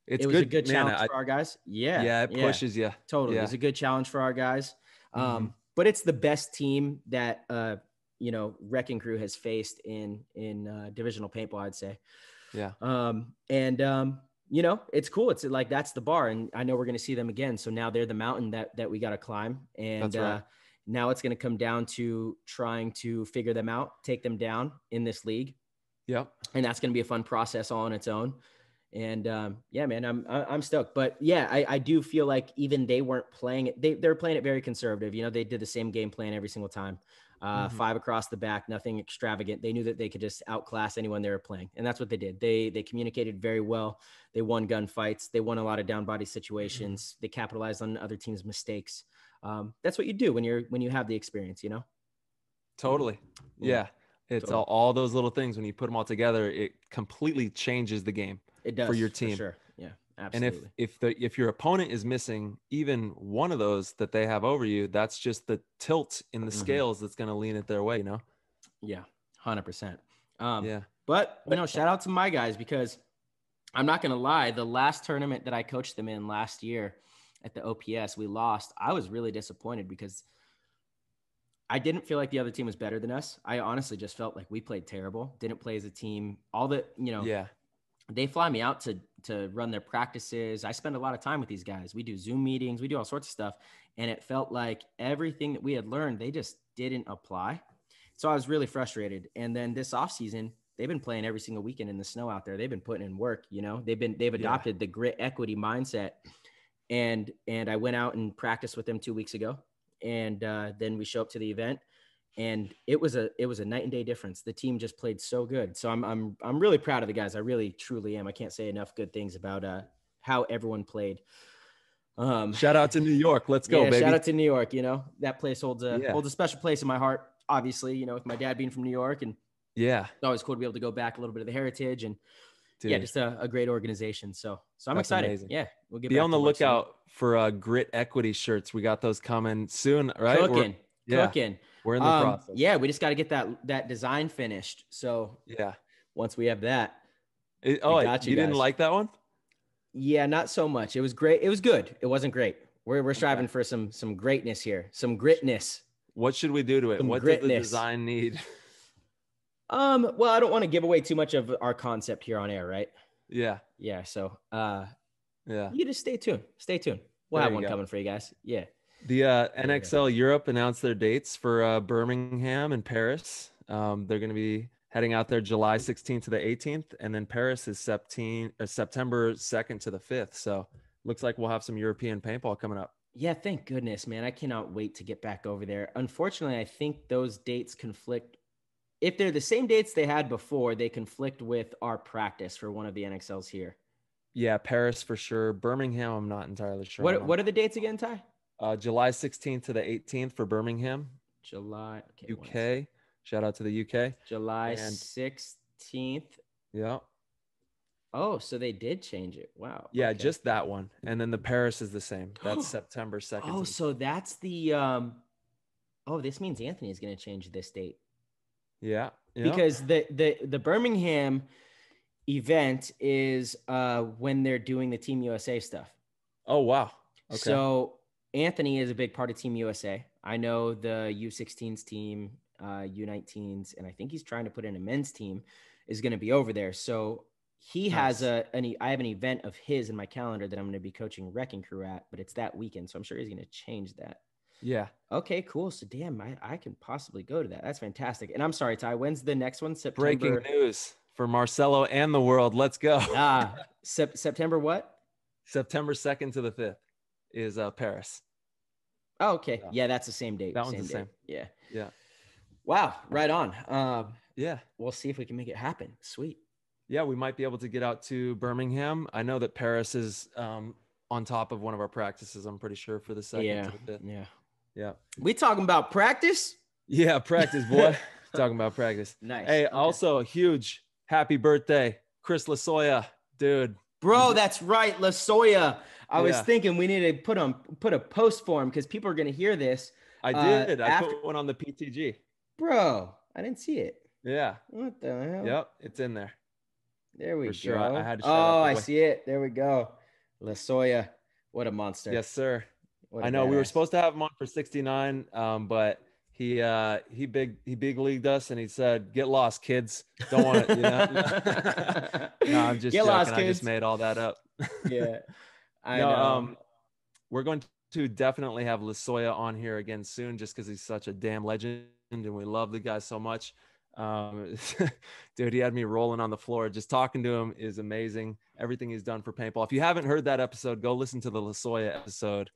it was a good challenge for our guys. Yeah. It pushes you. Totally. Yeah. It was a good challenge for our guys. But it's the best team that, you know, Wrecking Crew has faced in divisional paintball, I'd say. Yeah. You know, it's cool. It's like, that's the bar. And I know we're going to see them again. So now they're the mountain that we got to climb. And that's right. Now it's going to come down to trying to figure them out, take them down in this league. Yep. And that's going to be a fun process all on its own. And yeah, man, I'm stoked. But yeah, I do feel like even they weren't playing it. They're playing it very conservative. You know, they did the same game plan every single time. 5 across the back, nothing extravagant. They knew that they could just outclass anyone they were playing, and that's what they did. They communicated very well. They won gunfights. They won a lot of down body situations. They capitalized on other teams' mistakes. That's what you do when you have the experience, you know. Totally. Yeah. It's totally. all those little things. When you put them all together, it completely changes the game. It does for your team. For sure. Yeah, absolutely. And if your opponent is missing even one of those that they have over you, that's just the tilt in the scales that's going to lean it their way, you know? Yeah, 100%. Yeah. But, you know, shout out to my guys, because I'm not going to lie, the last tournament that I coached them in last year at the OPS, we lost. I was really disappointed because I didn't feel like the other team was better than us. I honestly just felt like we played terrible, didn't play as a team. All the, you know, Yeah. They fly me out to run their practices. I spend a lot of time with these guys. We do Zoom meetings. We do all sorts of stuff. And it felt like everything that we had learned, they just didn't apply. So I was really frustrated. And then this offseason, they've been playing every single weekend in the snow out there. They've been putting in work, you know. They've adopted the grit equity mindset. And I went out and practiced with them 2 weeks ago. And then we show up to the event. And it was a night and day difference. The team just played so good. So I'm really proud of the guys. I really truly am. I can't say enough good things about how everyone played. Shout out to New York. Let's go, baby. Shout out to New York. You know, that place holds a special place in my heart. Obviously, you know, with my dad being from New York, and it's always cool to be able to go back a little bit of the heritage, and just a great organization. So I'm excited. Amazing. Yeah, we'll get be back on the lookout for grit equity shirts. We got those coming soon, right? Cooking. We're in the process. Yeah, we just got to get that design finished. So once we have that, you didn't like that one? Yeah, not so much. It was great. It was good. It wasn't great. We're striving for some greatness here, some gritness. What should we do to it? What does the design need? Well, I don't want to give away too much of our concept here on air, right? Yeah. Yeah. So, you just stay tuned. We'll have one coming for you guys. Yeah. The NXL Europe announced their dates for Birmingham and Paris. They're going to be heading out there July 16th to the 18th, and then Paris is September 2nd to the 5th. So looks like we'll have some European paintball coming up. Yeah, thank goodness, man. I cannot wait to get back over there. Unfortunately, I think those dates conflict. If they're the same dates they had before, they conflict with our practice for one of the NXLs here. Yeah, Paris for sure. Birmingham, I'm not entirely sure. What are the dates again, Ty? July 16th to the 18th for Birmingham. July. Okay, UK. Shout out to the UK. July 16th. Yeah. Oh, so they did change it. Wow. Yeah, just that one. And then the Paris is the same. That's September 2nd. Oh, so that's the this means Anthony is going to change this date. Yeah. Because the Birmingham event is when they're doing the Team USA stuff. Oh, wow. Okay. So Anthony is a big part of Team USA. I know the U16s team, U19s, and I think he's trying to put in a men's team is going to be over there. So he has I have an event of his in my calendar that I'm going to be coaching Wrecking Crew at, but it's that weekend. So I'm sure he's going to change that. Yeah. Okay, cool. So damn, I can possibly go to that. That's fantastic. And I'm sorry, Ty, when's the next one? September. Breaking news for Marcello and the world. Let's go. September what? September 2nd to the 5th is Paris. Oh, okay. Yeah, that's the same date. That one's the same. Yeah. Yeah. Wow. Right on. Yeah. We'll see if we can make it happen. Sweet. Yeah, we might be able to get out to Birmingham. I know that Paris is on top of one of our practices, I'm pretty sure, for the 2nd to the 5th. Yeah. Yeah. We talking about practice? Yeah, practice, boy. Talking about practice. Nice. Hey, also huge happy birthday, Chris Lasoya, dude. Bro, that's right, Lasoya. I was thinking we need to put a post for him because people are going to hear this. I did. I put one on the PTG. Bro, I didn't see it. Yeah. What the hell? Yep, it's in there. There we go. Sure. I had to shout out I see it. There we go. Lasoya. What a monster. Yes, sir. I know we were supposed to have him on for 69, but he big leagued us and he said, "Get lost, kids. Don't want it." You know? No, I'm just joking. Lost, I just made all that up. Yeah, I know. We're going to definitely have Lasoya on here again soon, just because he's such a damn legend and we love the guy so much. Dude, he had me rolling on the floor. Just talking to him is amazing. Everything he's done for paintball. If you haven't heard that episode, go listen to the La Soya episode.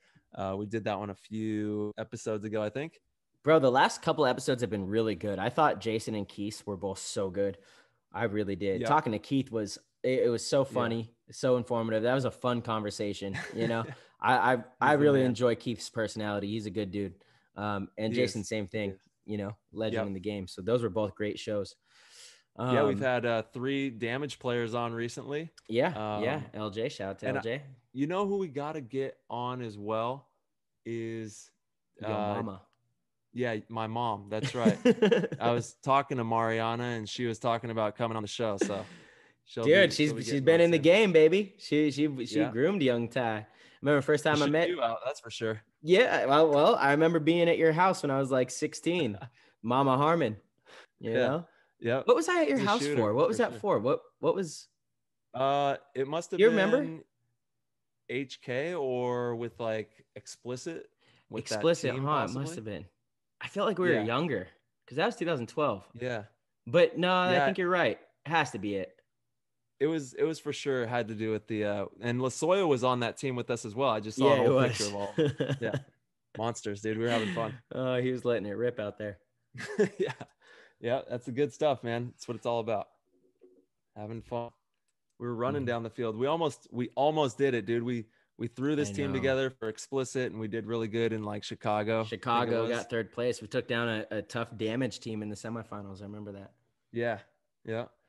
We did that one a few episodes ago, I think. Bro, the last couple episodes have been really good. I thought Jason and Keith were both so good. I really did. Yep. Talking to Keith was so funny, so informative. That was a fun conversation. You know, I really enjoy Keith's personality. He's a good dude. And Jason, same thing. You know, legend in the game. So those were both great shows. We've had 3 damage players on recently. LJ, shout out to LJ. You know who we got to get on as well is your mama. Yeah, my mom. That's right. I was talking to Mariana, and she was talking about coming on the show. So, she's been in the game, baby. She groomed young Ty. Remember first time I met you out, that's for sure. Yeah, well, I remember being at your house when I was like 16. Mama Harmon. You know? Yeah. What was I at your house for? What was that for? What was? It must have you been remember? HK or with like explicit. Explicit, huh? Possibly? It must have been. I felt like we were younger because that was 2012. Yeah. But no, I think you're right. It has to be it. It was for sure had to do with the and La Soya was on that team with us as well. I just saw an old picture of all. Yeah. Monsters, dude. We were having fun. Oh, he was letting it rip out there. Yeah, that's the good stuff, man. That's what it's all about. Having fun. We were running down the field. We almost did it, dude. We threw this team together for explicit, and we did really good in like Chicago. Chicago got 3rd place. We took down a tough damage team in the semifinals. I remember that. Yeah.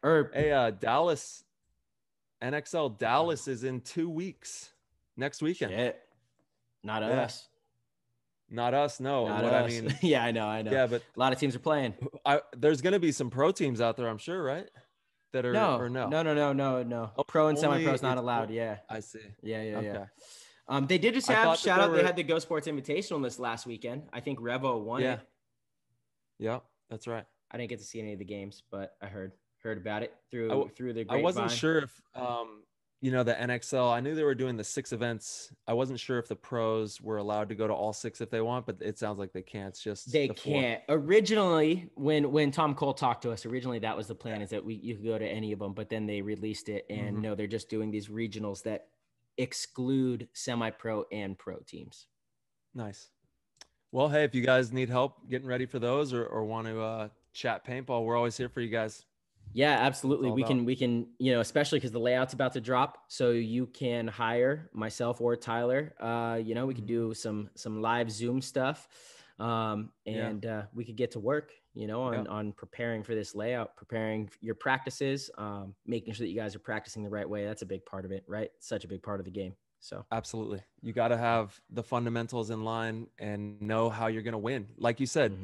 Hey, Dallas, NXL Dallas is in 2 weeks. Next weekend. Shit. Not us. Not us. No. Not us. I mean, yeah, I know. Yeah, but a lot of teams are playing. There's going to be some pro teams out there, I'm sure, right? That are no. Oh, pro and semi-pro is not allowed. Yeah. I see. Yeah. Okay. They did just have shout out. They had the Go Sports Invitational this last weekend. I think Revo won it. Yeah, that's right. I didn't get to see any of the games, but I heard about it through the grapevine. I wasn't sure if the NXL. I knew they were doing the 6 events. I wasn't sure if the pros were allowed to go to all 6 if they want, but it sounds like they can't. It's just they can't. Originally, when Tom Cole talked to us, that was the plan, is that you could go to any of them, but then they released it, and no, they're just doing these regionals that exclude semi-pro and pro teams. Nice. Well, hey, if you guys need help getting ready for those or want to chat paintball, we're always here for you guys. Yeah, absolutely. We can, especially because the layout's about to drop, so you can hire myself or Tyler. We could do some live Zoom stuff, and we could get to work, on preparing for this layout, preparing your practices, making sure that you guys are practicing the right way. That's a big part of it, right? Such a big part of the game. So absolutely, you got to have the fundamentals in line and know how you're going to win. Like you said,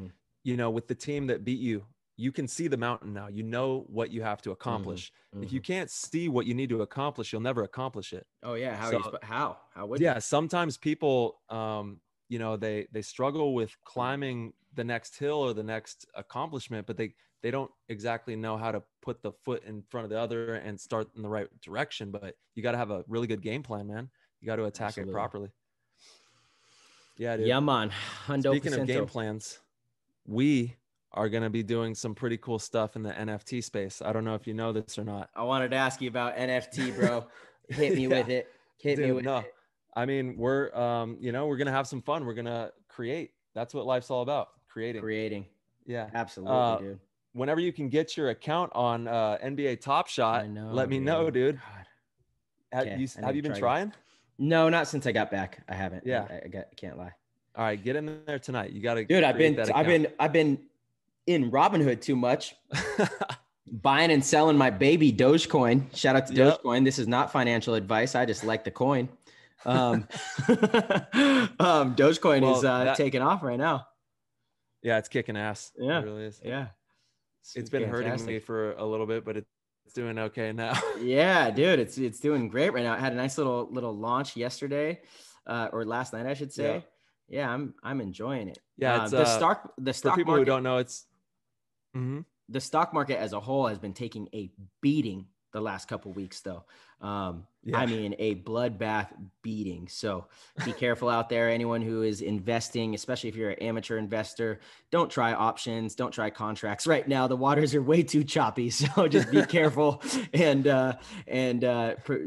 with the team that beat you. You can see the mountain now. You know what you have to accomplish. If you can't see what you need to accomplish, you'll never accomplish it. Oh yeah. How would you? Sometimes people, they struggle with climbing the next hill or the next accomplishment, but they don't exactly know how to put the foot in front of the other and start in the right direction. But you got to have a really good game plan, man. You got to attack it properly. Yeah, dude. Yeah, man. Speaking of game plans, we are going to be doing some pretty cool stuff in the NFT space. I don't know if you know this or not. I wanted to ask you about NFT, bro. Hit me with it. Hit me with it. I mean, we're going to have some fun. We're going to create. That's what life's all about. Creating. Yeah. Absolutely, dude. Whenever you can get your account on NBA Top Shot, let me know, dude. Have you been trying? No, not since I got back. I haven't. Yeah. I can't lie. All right, get in there tonight. You got to. Dude, I've been in Robinhood too much, buying and selling my baby Dogecoin. Shout out to Dogecoin. This is not financial advice. I just like the coin. Dogecoin is taking off right now. Yeah, it's kicking ass. Yeah, it really is. Yeah, it's been hurting me for a little bit, but it's doing okay now. Yeah, dude, it's doing great right now. I had a nice little launch yesterday, or last night, I should say. Yeah, I'm enjoying it. Yeah, it's the stock for people market, who don't know, it's the stock market as a whole has been taking a beating the last couple weeks though. Yeah. I mean, a bloodbath beating. So be careful out there. Anyone who is investing, especially if you're an amateur investor, don't try options, don't try contracts. Right now, the waters are way too choppy. So just be careful and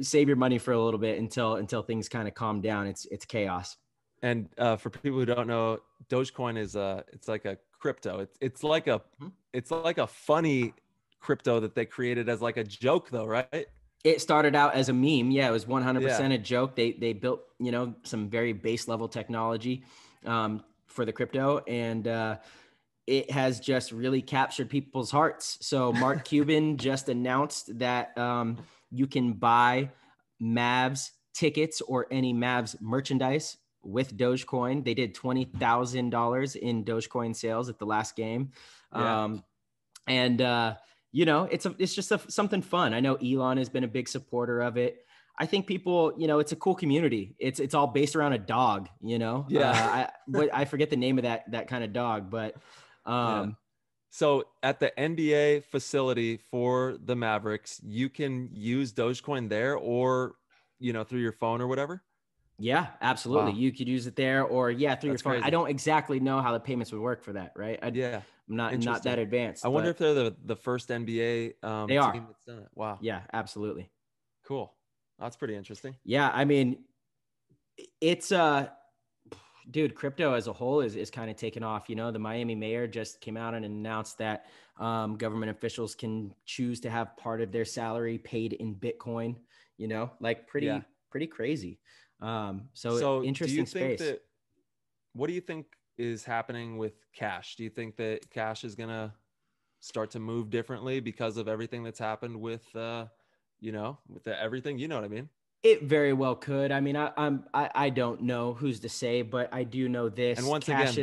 save your money for a little bit until things kind of calm down. It's chaos. And for people who don't know, Dogecoin is it's like a crypto. It's like a funny crypto that they created as like a joke though, right? It started out as a meme. Yeah, it was 100% Yeah. a joke. They built, some very base level technology for the crypto, and it has just really captured people's hearts. So Mark Cuban just announced that you can buy Mavs tickets or any Mavs merchandise with Dogecoin. They did $20,000 in Dogecoin sales at the last game. Yeah. It's just something fun. I know Elon has been a big supporter of it. I think people, it's a cool community. It's all based around a dog, Yeah. I forget the name of that kind of dog, but Yeah. So at the NBA facility for the Mavericks, you can use Dogecoin there or, through your phone or whatever. Yeah, absolutely. Wow. You could use it there or through That's your phone. crazy. I don't exactly know how the payments would work for that. Right. I'm not that advanced. I wonder if they're the first NBA they are. team that's done it. Wow. Yeah, absolutely. Cool. That's pretty interesting. Yeah. I mean, it's dude, crypto as a whole is kind of taken off. The Miami mayor just came out and announced that government officials can choose to have part of their salary paid in Bitcoin, like pretty crazy. So interesting space. What do you think is happening with cash? Do you think that cash is going to start to move differently because of everything that's happened with, everything, you know what I mean? It very well could. I mean, I don't know who's to say, but I do know this. And once again,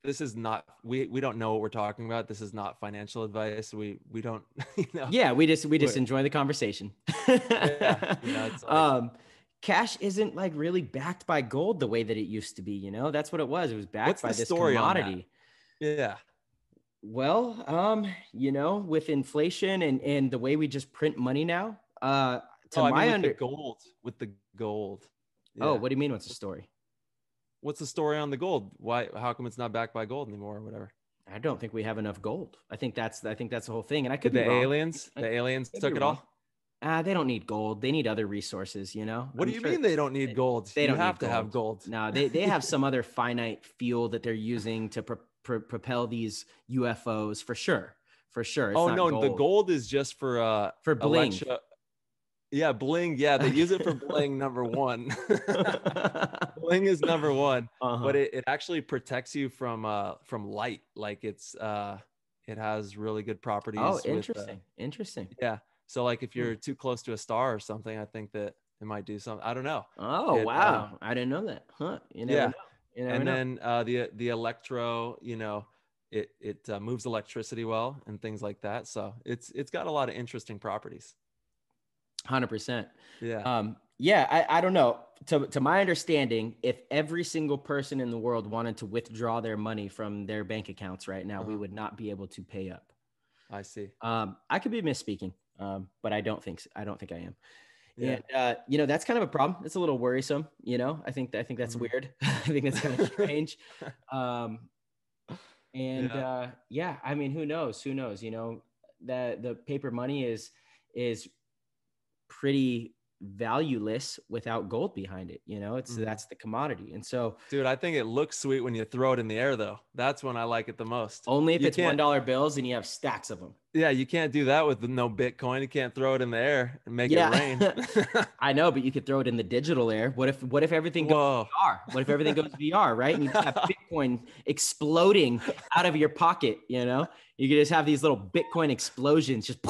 this is not, we don't know what we're talking about. This is not financial advice. We don't, Yeah, we just enjoy the conversation. Yeah. It's like, cash isn't like really backed by gold the way that it used to be. That's what it was. It was backed by this story commodity. Yeah. Well, with inflation and the way we just print money now, with the gold. Yeah. Oh, what do you mean? What's the story? What's the story on the gold? Why? How come it's not backed by gold anymore or whatever? I don't think we have enough gold. I think that's the whole thing. And I could be wrong. The aliens took it all. They don't need gold. They need other resources, What do you mean they don't need gold? They don't have to have gold. No, they have some other finite fuel that they're using to propel these UFOs for sure. It's not gold. The gold is just for bling. Yeah, bling. Yeah, they use it for bling. Number one. Bling is number one, but it actually protects you from light. Like it has really good properties. Oh, interesting. Yeah. So like if you're too close to a star or something, I think that it might do something. I don't know. Oh, wow. I didn't know that. Huh. You never know. Then the electro, it moves electricity well and things like that. So it's got a lot of interesting properties. 100%. Yeah. I don't know. To my understanding, if every single person in the world wanted to withdraw their money from their bank accounts right now, we would not be able to pay up. I see. I could be misspeaking, but I don't think I am. Yeah. And that's kind of a problem. It's a little worrisome. I think that's weird. I think that's kind of strange. I mean, who knows? The paper money is pretty valueless without gold behind it. That's the commodity. And so, dude, I think it looks sweet when you throw it in the air though. That's when I like it the most. Only if it's $1 bills and you have stacks of them. Yeah. You can't do that with no Bitcoin. You can't throw it in the air and make it rain. I know, but you could throw it in the digital air. What if everything goes VR? What if everything goes VR, right? And you have Bitcoin exploding out of your pocket, you could just have these little Bitcoin explosions. Just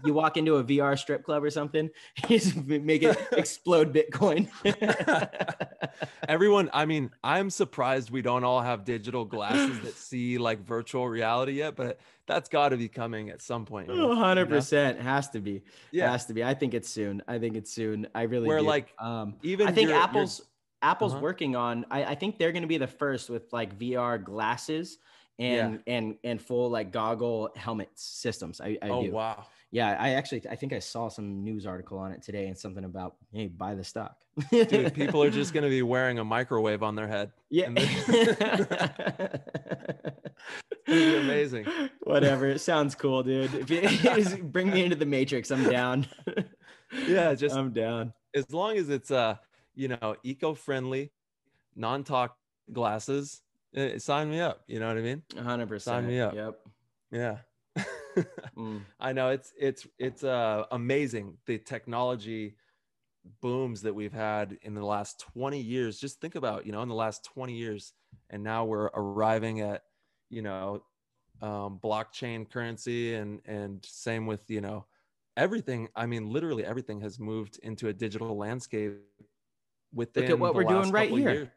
you walk into a VR strip club or something, you just make it explode Bitcoin. Everyone, I mean, I'm surprised we don't all have digital glasses that see like virtual reality yet, but that's got to be coming at some point. 100%. Has to be. Yeah. Has to be. I think it's soon. I really do. Like, I think Apple's working on, I think they're going to be the first with like VR glasses and full like goggle helmet systems. I do. Wow. Yeah, I think I saw some news article on it today and something about, hey, buy the stock. Dude, people are just going to be wearing a microwave on their head. Yeah. It's going to be amazing. Whatever. It sounds cool, dude. If you bring me into the Matrix, I'm down. Yeah, I'm down. As long as it's eco-friendly, non-toxic glasses, sign me up. You know what I mean? 100%. Sign me up. Yep. Yeah. I know it's amazing, the technology booms that we've had in the last 20 years. Just think about, in the last 20 years, and now we're arriving at, blockchain currency, and same with, everything. I mean, literally everything has moved into a digital landscape within Look at what the we're last doing right couple here. years.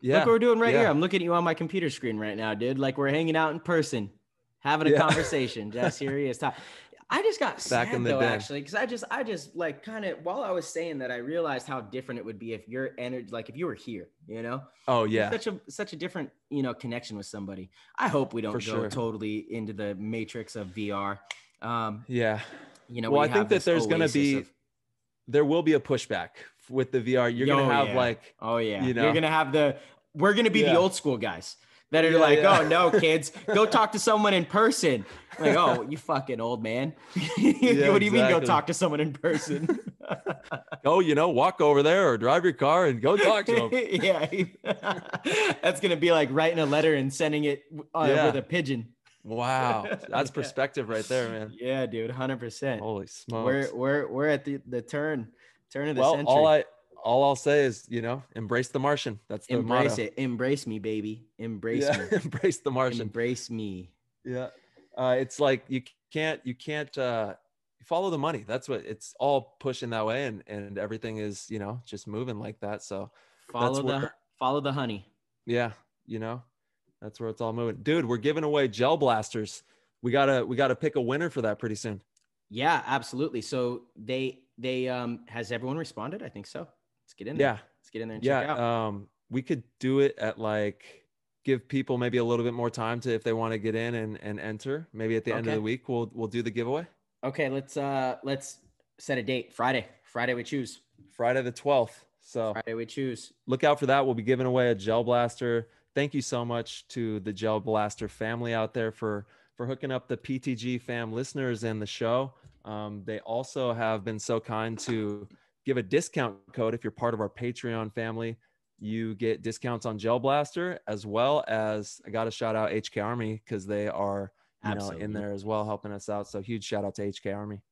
Yeah. Look what we're doing right here. I'm looking at you on my computer screen right now, dude. Like we're hanging out in person, having a conversation. Just serious time. I just got sad though, actually, because I just like kind of, while I was saying that, I realized how different it would be if your energy, like if you were here, Oh yeah. Such a different, connection with somebody. I hope we don't go totally into the matrix of VR. Yeah. Well, I think that there's going to be, there will be a pushback with the VR. You're going to have you're going to have we're going to be the old school guys that are oh no, kids, go talk to someone in person. Like, oh, you fucking old man. What do you mean go talk to someone in person? Walk over there or drive your car and go talk to them. Yeah. That's going to be like writing a letter and sending it with a pigeon. Wow. That's perspective right there, man. Yeah, dude. 100%. Holy smokes. We're at the turn of the century. All I'll say is, embrace the Martian. That's the embrace motto. it. Embrace me, baby. Embrace me. Embrace the Martian. Embrace me. Yeah. It's like you can't follow the money. That's what it's all pushing that way, and everything is, just moving like that. So follow the honey. Yeah, that's where it's all moving. Dude, we're giving away gel blasters. We gotta pick a winner for that pretty soon. Yeah, absolutely. So they has everyone responded? I think so. Let's get in there. Yeah. Let's get in there and check out. We could do it at give people maybe a little bit more time to, if they want to get in and enter. Maybe at the end of the week, we'll do the giveaway. Okay, let's set a date. Friday we choose. Friday the 12th. So Friday we choose. Look out for that. We'll be giving away a gel blaster. Thank you so much to the Gel Blaster family out there for hooking up the PTG fam listeners and the show. They also have been so kind to give a discount code. If you're part of our Patreon family, you get discounts on Gel Blaster, as well as, I got to shout out HK Army, because they are in there as well, helping us out. So huge shout out to HK Army.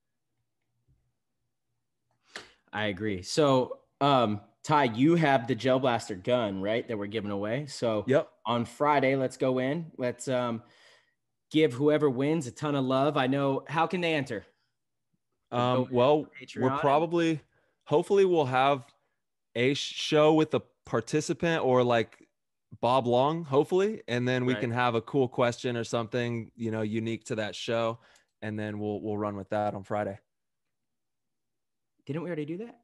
I agree. So Ty, you have the Gel Blaster gun, right, that we're giving away. So on Friday, let's go in. Let's give whoever wins a ton of love. I know. How can they enter? Well, we're hopefully we'll have a show with a participant, or like Bob Long, hopefully, and then we can have a cool question or something, unique to that show, and then we'll run with that on Friday. Didn't we already do that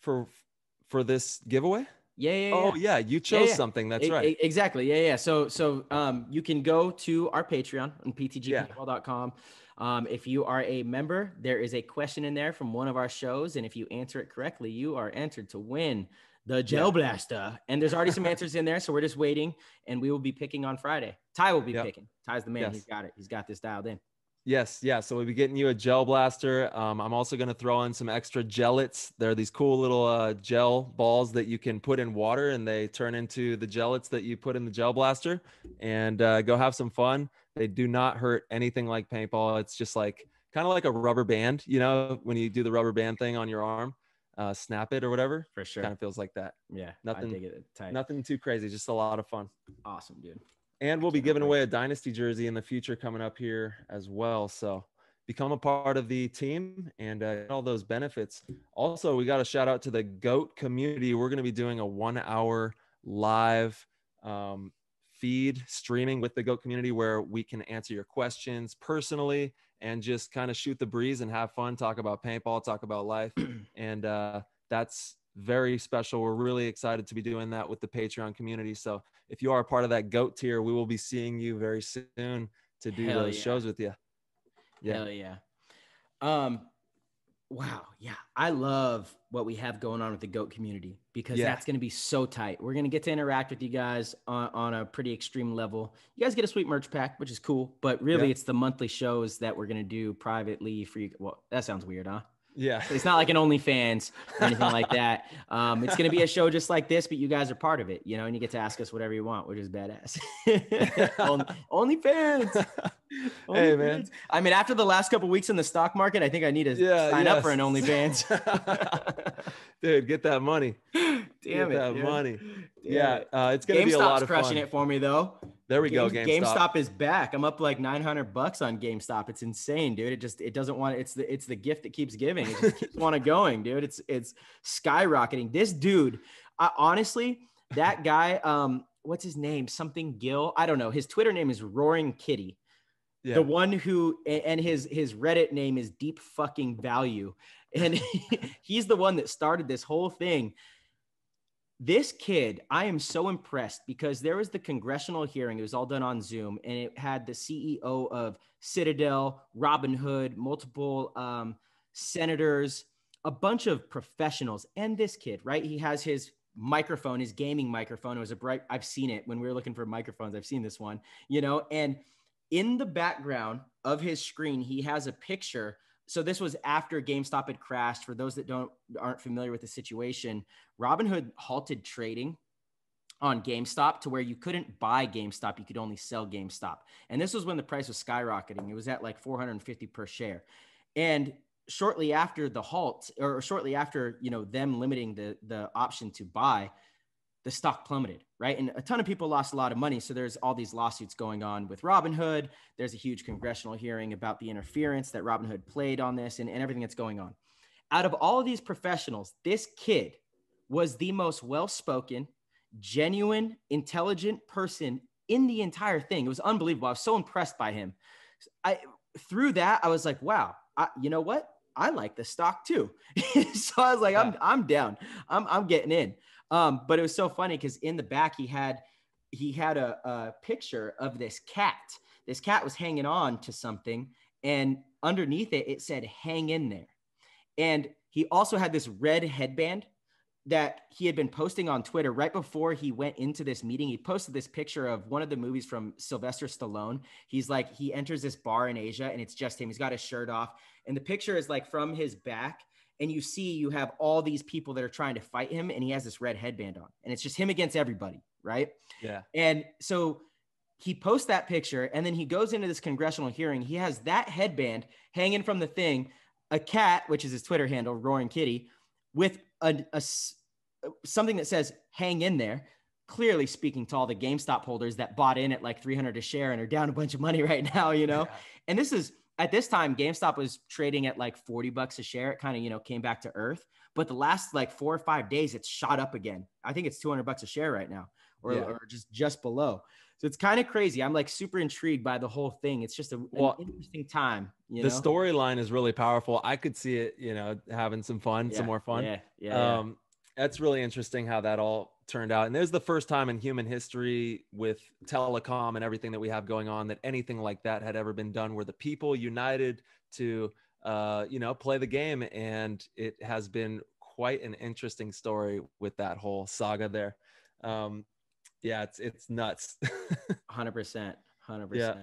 for this giveaway? Yeah. Oh yeah, you chose something. That's right. Exactly. Yeah. So you can go to our Patreon on ptgpaintball.com. If you are a member, there is a question in there from one of our shows, and if you answer it correctly, you are entered to win the Gel Blaster. And there's already some answers in there, so we're just waiting, and we will be picking on Friday. Ty will be picking. Ty's the man. Yes. He's got it. He's got this dialed in. Yes. Yeah. So we'll be getting you a Gel Blaster. I'm also going to throw in some extra gellets. They're these cool little gel balls that you can put in water, and they turn into the gellets that you put in the Gel Blaster, and go have some fun. They do not hurt anything like paintball. It's just kind of like a rubber band, when you do the rubber band thing on your arm, snap it or whatever. For sure. Kind of feels like that. Yeah. Nothing, I dig it. Tight. Nothing too crazy. Just a lot of fun. Awesome, dude. And we'll be giving away a Dynasty jersey in the future coming up here as well. So become a part of the team and all those benefits. Also, we got a shout out to the GOAT community. We're going to be doing a 1-hour live feed streaming with the GOAT community, where we can answer your questions personally and just kind of shoot the breeze and have fun, talk about paintball, talk about life. And that's very special. We're really excited to be doing that with the Patreon community. So if you are a part of that GOAT tier, we will be seeing you very soon to do those shows with you. Hell yeah. Wow. Yeah. I love what we have going on with the GOAT community because Yeah. that's going to be so tight. We're going to get to interact with you guys on a pretty extreme level. You guys get a sweet merch pack, which is cool, but really it's the monthly shows that we're going to do privately for you. Well, that sounds weird, huh? Yeah. It's not like an OnlyFans or anything like that. It's going to be a show just like this, but you guys are part of it, you know, and you get to ask us whatever you want, which is badass. OnlyFans. Hey, man. I mean, after the last couple of weeks in the stock market, I think I need to sign up for an OnlyFans. Dude, get that money. Damn get it, that money. Damn it's going to be a lot of crushing fun. it for me, though. There we go. GameStop is back. I'm up like $900 on GameStop. It's insane, dude. It doesn't want, it's the gift that keeps giving. It just keeps on going, dude. It's skyrocketing. This dude, honestly, that guy, what's his name? Something Gill. I don't know. His Twitter name is Roaring Kitty. Yeah. The one who, and his Reddit name is Deep Fucking Value. And he's the one that started this whole thing. This kid, I am so impressed because there was the congressional hearing. It was all done on Zoom, and it had the CEO of Citadel, Robinhood, multiple senators, a bunch of professionals, and this kid, right? He has his microphone, his gaming microphone. It was I've seen it when we were looking for microphones. I've seen this one, you know, and in the background of his screen, he has a picture. So this was after GameStop had crashed. For those that aren't familiar with the situation, Robinhood halted trading on GameStop to where you couldn't buy GameStop. You could only sell GameStop. And this was when the price was skyrocketing. It was at like $450 per share. And shortly after the halt, or shortly after, you know, them limiting the option to buy, the stock plummeted, right? And a ton of people lost a lot of money. So there's all these lawsuits going on with Robinhood. There's a huge congressional hearing about the interference that Robinhood played on this and everything that's going on. Out of all of these professionals, this kid was the most well-spoken, genuine, intelligent person in the entire thing. It was unbelievable. I was so impressed by him. Through that, I was like, wow, you know what? I like the stock too. So I was like, I'm down. I'm getting in. But it was so funny because in the back he had a picture of this cat. This cat was hanging on to something, and underneath it said "Hang in there." And he also had this red headband that he had been posting on Twitter right before he went into this meeting. He posted this picture of one of the movies from Sylvester Stallone. He's like, he enters this bar in Asia and it's just him. He's got his shirt off, and the picture is like from his back. And you have all these people that are trying to fight him, and he has this red headband on, and it's just him against everybody, right? Yeah. And so he posts that picture, and then he goes into this congressional hearing. He has that headband hanging from the thing, a cat, which is his Twitter handle, Roaring Kitty, with something that says "Hang in there," clearly speaking to all the GameStop holders that bought in at like $300 a share and are down a bunch of money right now, you know? Yeah. And this is, at this time, GameStop was trading at like $40 a share. It kind of, you know, came back to earth. But the last like 4 or 5 days, it's shot up again. I think it's $200 a share right now, or just below. So it's kind of crazy. I'm like super intrigued by the whole thing. It's just an interesting time. You know? The storyline is really powerful. I could see it, you know, having some fun, some more fun. Yeah. That's really interesting how that all turned out. And there's the first time in human history with telecom and everything that we have going on that anything like that had ever been done, where the people united to, you know, play the game. And it has been quite an interesting story with that whole saga there. Yeah, it's nuts. 100%. Yeah.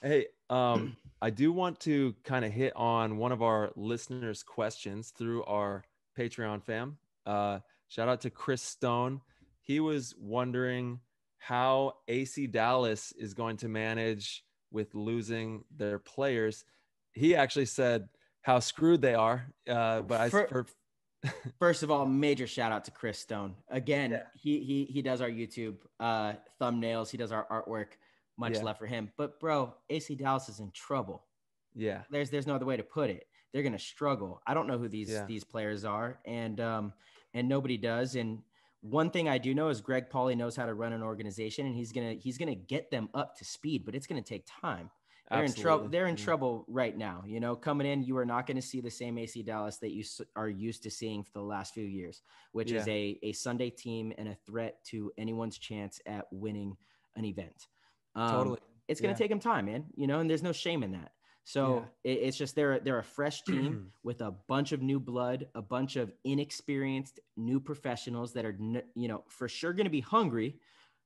Hey, I do want to kind of hit on one of our listeners' questions through our Patreon fam. Shout out to Chris Stone. He was wondering how AC Dallas is going to manage with losing their players. He actually said how screwed they are. First of all, major shout out to Chris Stone. Again, he does our YouTube thumbnails. He does our artwork. Much love for him. But bro, AC Dallas is in trouble. Yeah. There's no other way to put it. They're going to struggle. I don't know who these players are, and nobody does. And one thing I do know is Greg Pauly knows how to run an organization, and he's gonna get them up to speed, but it's gonna take time. They're in trouble. They're in trouble right now. You know, coming in, you are not going to see the same AC Dallas that you are used to seeing for the last few years, which is a Sunday team and a threat to anyone's chance at winning an event. Totally. It's going to take them time, man. You know, and there's no shame in that. So it's just they're a fresh team with a bunch of new blood, a bunch of inexperienced new professionals that are, for sure going to be hungry.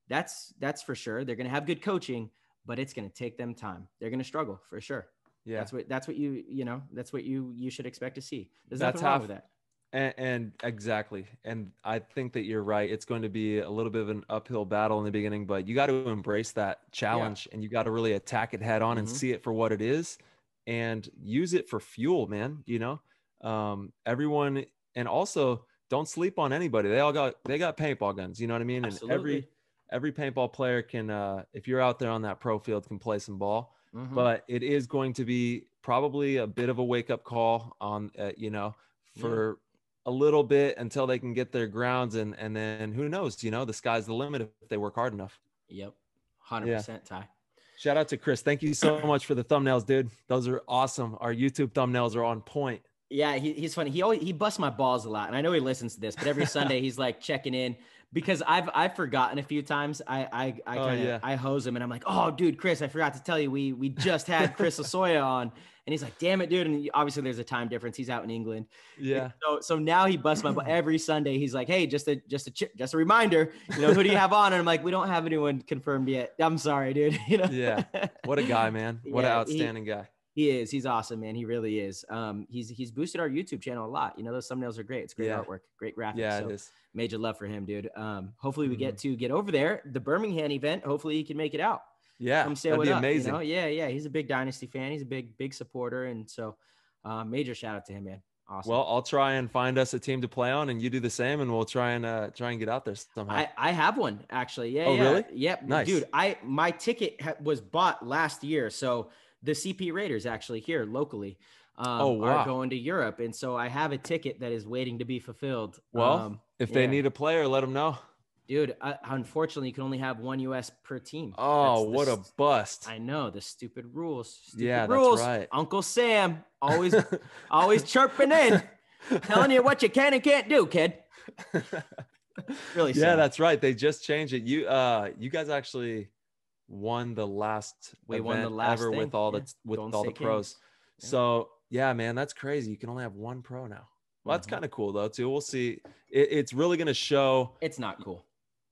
That's for sure. They're going to have good coaching, but it's going to take them time. They're going to struggle for sure. Yeah. That's what you should expect to see. There's nothing wrong with that. And exactly. And I think that you're right. It's going to be a little bit of an uphill battle in the beginning, but you got to embrace that challenge and you got to really attack it head on and see it for what it is and use it for fuel, man. Everyone, and also don't sleep on anybody. They got paintball guns, you know what I mean? Absolutely. And every paintball player can, if you're out there on that pro field, can play some ball, but it is going to be probably a bit of a wake up call on, for a little bit until they can get their grounds. And then who knows, the sky's the limit if they work hard enough. Yep. 100%, Ty. Shout out to Chris. Thank you so much for the thumbnails, dude. Those are awesome. Our YouTube thumbnails are on point. Yeah, he's funny. He busts my balls a lot, and I know he listens to this. But every Sunday he's like checking in because I've forgotten a few times. I hose him, and I'm like, oh, dude, Chris, I forgot to tell you we just had Chris Osoya on, and he's like, damn it, dude. And obviously there's a time difference. He's out in England. Yeah. So now he busts my ball every Sunday. He's like, hey, just a reminder. Who do you have on? And I'm like, we don't have anyone confirmed yet. I'm sorry, dude. Yeah. What a guy, man. What an outstanding guy. He is. He's awesome, man. He really is. He's boosted our YouTube channel a lot. Those thumbnails are great. It's great artwork, great graphics. Yeah, so it is. Major love for him, dude. Hopefully we get over there. The Birmingham event. Hopefully he can make it out. Yeah, come say that'd be up, amazing. Yeah. He's a big Dynasty fan. He's a big supporter, and so major shout out to him, man. Awesome. Well, I'll try and find us a team to play on, and you do the same, and we'll try and get out there somehow. I have one actually. Yeah. Oh, really? Yep. Nice, dude. My ticket was bought last year, so the CP Raiders actually here locally are going to Europe, and so I have a ticket that is waiting to be fulfilled. Well, if they need a player, let them know. Dude, unfortunately, you can only have one U.S. per team. Oh, what a bust! I know, the stupid rules. That's right. Uncle Sam always chirping in, telling you what you can and can't do, kid. Really sad. Yeah, that's right. They just changed it. You guys actually won the last ever thing. with all the pros. Yeah. So yeah, man, that's crazy. You can only have one pro now. Well, that's kind of cool though too. We'll see. It's really going to show. It's not cool.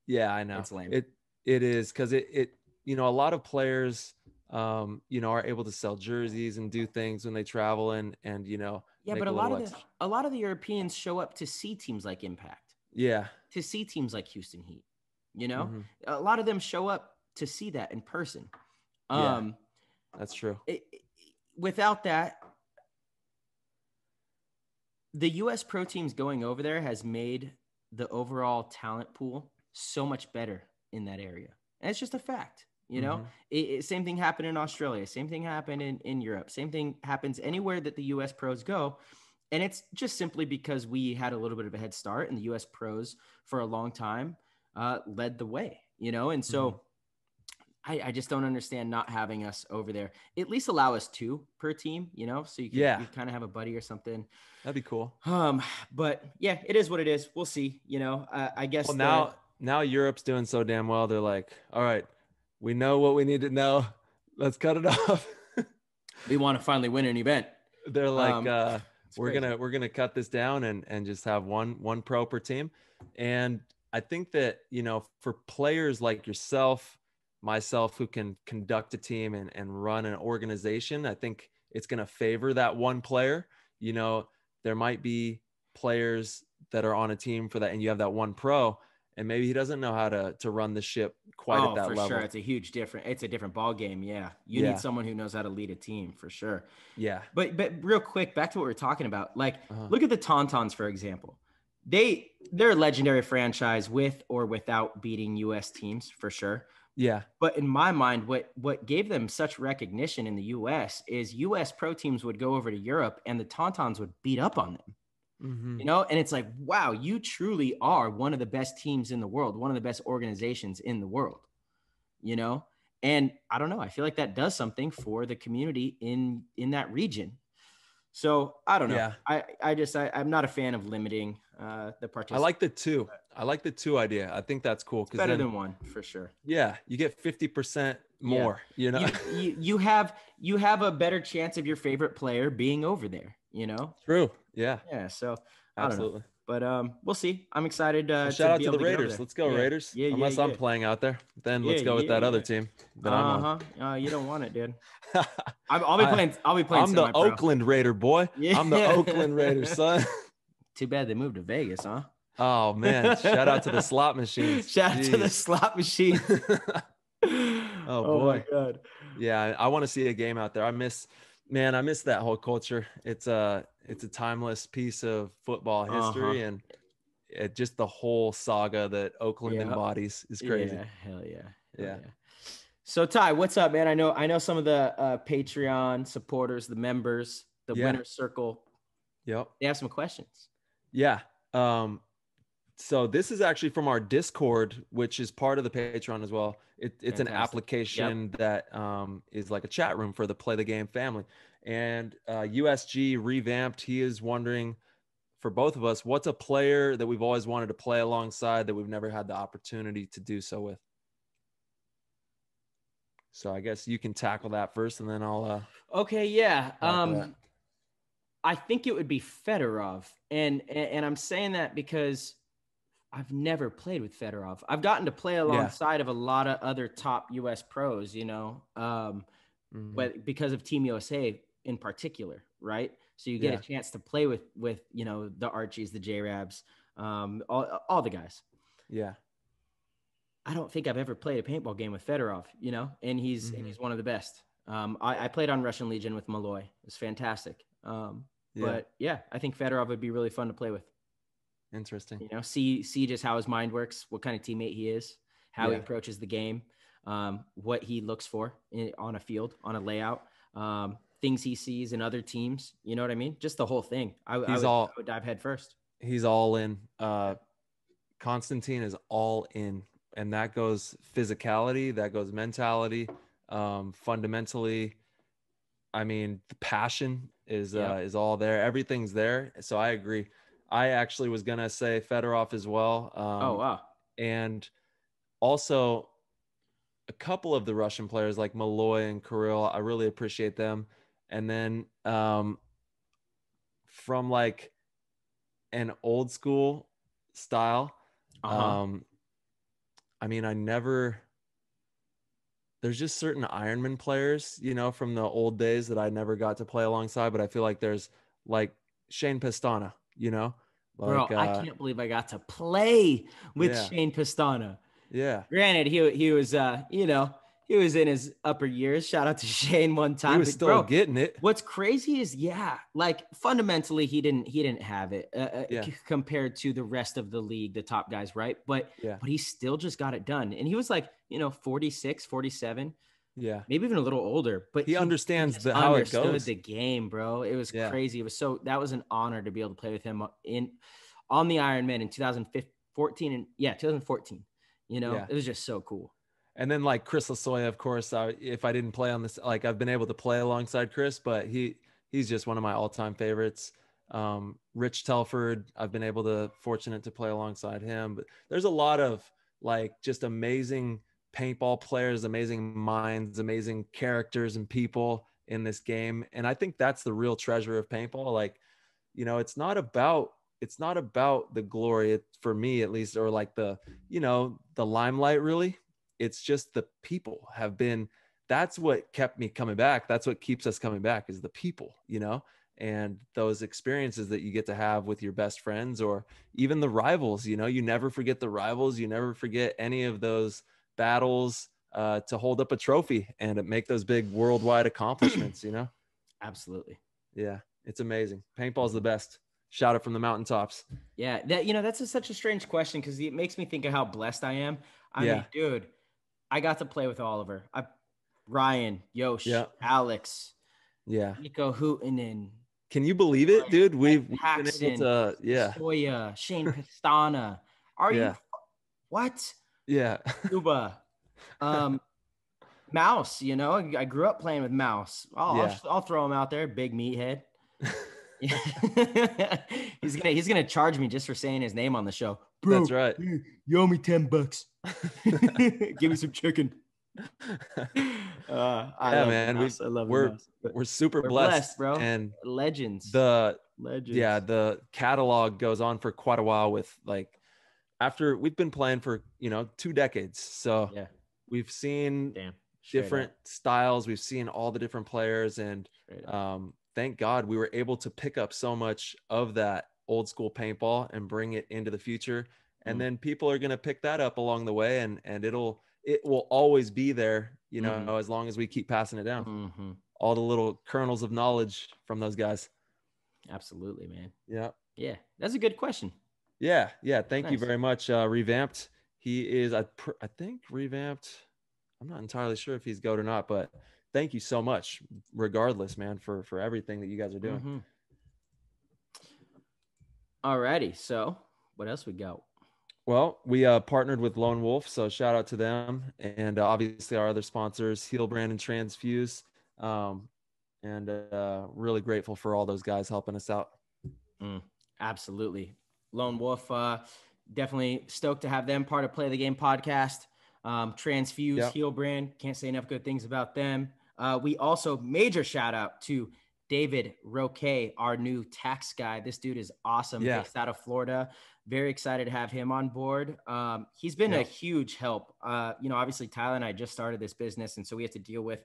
Yeah, I know. It's lame. It is because it a lot of players are able to sell jerseys and do things when they travel and yeah, but a lot of the Europeans show up to see teams like Impact. Yeah. To see teams like Houston Heat. A lot of them show up to see that in person. Yeah, that's true. Without that, the U.S. pro teams going over there has made the overall talent pool so much better in that area. And it's just a fact, same thing happened in Australia. Same thing happened in Europe. Same thing happens anywhere that the U.S. pros go. And it's just simply because we had a little bit of a head start and the U.S. pros for a long time led the way, and so I just don't understand not having us over there. At least allow us 2 per team, so you kind of have a buddy or something. That'd be cool. But yeah, it is what it is. We'll see, I guess. Well, now Europe's doing so damn well. They're like, all right, we know what we need to know. Let's cut it off. We want to finally win an event. They're like, we're going to cut this down and just have one pro per team. And I think that, for players like yourself, myself, who can conduct a team and run an organization, I think it's going to favor that one player. There might be players that are on a team for that, and you have that one pro, and maybe he doesn't know how to run the ship quite at that level. Sure. It's a different ball game. Yeah. You need someone who knows how to lead a team for sure. Yeah. But real quick, back to what we were talking about. Like, look at the Tauntauns, for example. They're a legendary franchise with or without beating U.S. teams for sure. Yeah. But in my mind, what gave them such recognition in the U.S. is U.S. pro teams would go over to Europe and the Tauntauns would beat up on them. And it's like, wow, you truly are one of the best teams in the world, one of the best organizations in the world, and I don't know, I feel like that does something for the community in that region. So I don't know. Yeah. I'm not a fan of limiting the participants. I like the 2 idea. I think that's cool. It's better than 1 for sure. Yeah. You get 50%, more, you know. You have a better chance of your favorite player being over there, you know. True. Yeah. So Absolutely. I don't know. But we'll see. I'm excited Shout out be to able the to get over Raiders. there. Let's go Raiders. Unless I'm playing out there, then let's go with that other team that I'm on. You don't want it, dude. I'll be playing. I'm the Oakland Raider, boy. Yeah. I'm the Oakland Raiders, son. Too bad they moved to Vegas, huh? Oh man! Shout out to the slot machines. Shout out to the slot machines. Oh boy! My God. Yeah, I want to see a game out there. I miss that whole culture. It's a timeless piece of football history, and just the whole saga that Oakland embodies is crazy. Yeah, hell yeah. So Ty, what's up, man? I know some of the Patreon supporters, the members, the winner circle. Yep. They have some questions. Yeah. So this is actually from our Discord, which is part of the Patreon as well. It's an application that is like a chat room for the Play the Game family. And USG revamped. He is wondering, for both of us, what's a player that we've always wanted to play alongside that we've never had the opportunity to do so with? So I guess you can tackle that first, and then I'll. Okay, yeah. I think it would be Fedorov, and I'm saying that because I've never played with Fedorov. I've gotten to play alongside of a lot of other top U.S. pros, you know, but because of Team USA in particular, right? So you get a chance to play with you know, the Archies, the J-Rabs, all the guys. Yeah. I don't think I've ever played a paintball game with Fedorov, you know, and he's one of the best. I played on Russian Legion with Malloy. It was fantastic. But yeah, I think Fedorov would be really fun to play with. Interesting. You know, see just how his mind works, what kind of teammate he is, how he approaches the game, what he looks for on a field, on a layout, things he sees in other teams. You know what I mean? Just the whole thing. I would dive head first. He's all in. Constantine is all in. And that goes physicality, that goes mentality, fundamentally. I mean, the passion is all there. Everything's there. So I agree. I actually was going to say Fedorov as well. Oh, wow. And also a couple of the Russian players like Malloy and Kirill, I really appreciate them. And then from like an old school style, I mean, there's just certain Ironman players, you know, from the old days that I never got to play alongside, but I feel like there's like Shane Pistana, you know? Like, bro, I can't believe I got to play with Shane Pistana. Yeah. Granted, he was, you know, he was in his upper years. Shout out to Shane one time. He was still getting it. What's crazy is, like fundamentally he didn't have it compared to the rest of the league, the top guys, right? But he still just got it done. And he was like, you know, 46, 47. Yeah. Maybe even a little older, but he understands how it goes. The game, bro. It was crazy. It was that was an honor to be able to play with him on the Ironman in 2014 and 2014. You know, it was just so cool. And then like Chris Lasoya, of course, if I didn't play on this, like I've been able to play alongside Chris, but he's just one of my all-time favorites. Rich Telford, I've been fortunate to play alongside him, but there's a lot of like just amazing paintball players, amazing minds, amazing characters and people in this game. And I think that's the real treasure of paintball. Like, you know, it's not about the glory, for me at least, or like the, you know, the limelight really. It's just the people that's what kept me coming back. That's what keeps us coming back is the people, you know, and those experiences that you get to have with your best friends or even the rivals. You know, you never forget the rivals. You never forget any of those battles to hold up a trophy and make those big worldwide accomplishments, you know? Absolutely. Yeah. It's amazing. Paintball's the best. Shout it from the mountaintops. Yeah. That's such a strange question because it makes me think of how blessed I am. I mean, dude, I got to play with Oliver. Ryan, Yosh, Alex, Nico Hootinen. Can you believe it, dude? We've been able to, Soya, Shane Pistana. Are you? What? Yeah. Cuba. Mouse, you know, I grew up playing with Mouse. I'll throw him out there. Big meathead. He's gonna charge me just for saying his name on the show. Bro, that's right. You owe me $10. Give me some chicken. I Yeah, love the man. mouse. I love the We're mouse. But we're super we're blessed, bro. and Legends. the Legends. the catalog goes on for quite a while. With like, after we've been playing for 2 decades, so Yeah. we've seen Damn. Straight different up. styles. We've seen all the different players, and Straight up. thank God we were able to pick up so much of that old school paintball and bring it into the future. And then people are going to pick that up along the way, and it will always be there, as long as we keep passing it down. Mm-hmm. All the little kernels of knowledge from those guys. Absolutely, man. Yeah. Yeah. That's a good question. Yeah. Thank you Nice. very much. Revamped. He is, I think, revamped. I'm not entirely sure if he's GOAT or not, but thank you so much, regardless, man, for everything that you guys are doing. Mm-hmm. Alrighty. So what else we got? Well, we partnered with Lone Wolf, so shout out to them, and obviously our other sponsors, Heel Brand and Transfuse, and really grateful for all those guys helping us out. Absolutely. Lone Wolf, definitely stoked to have them part of Play the Game podcast. Transfuse, Heel Brand, can't say enough good things about them. We also, major shout out to David Roque, our new tax guy. This dude is awesome. Based out of Florida. Very excited to have him on board. He's been a huge help. Obviously Tyler and I just started this business, and so we have to deal with,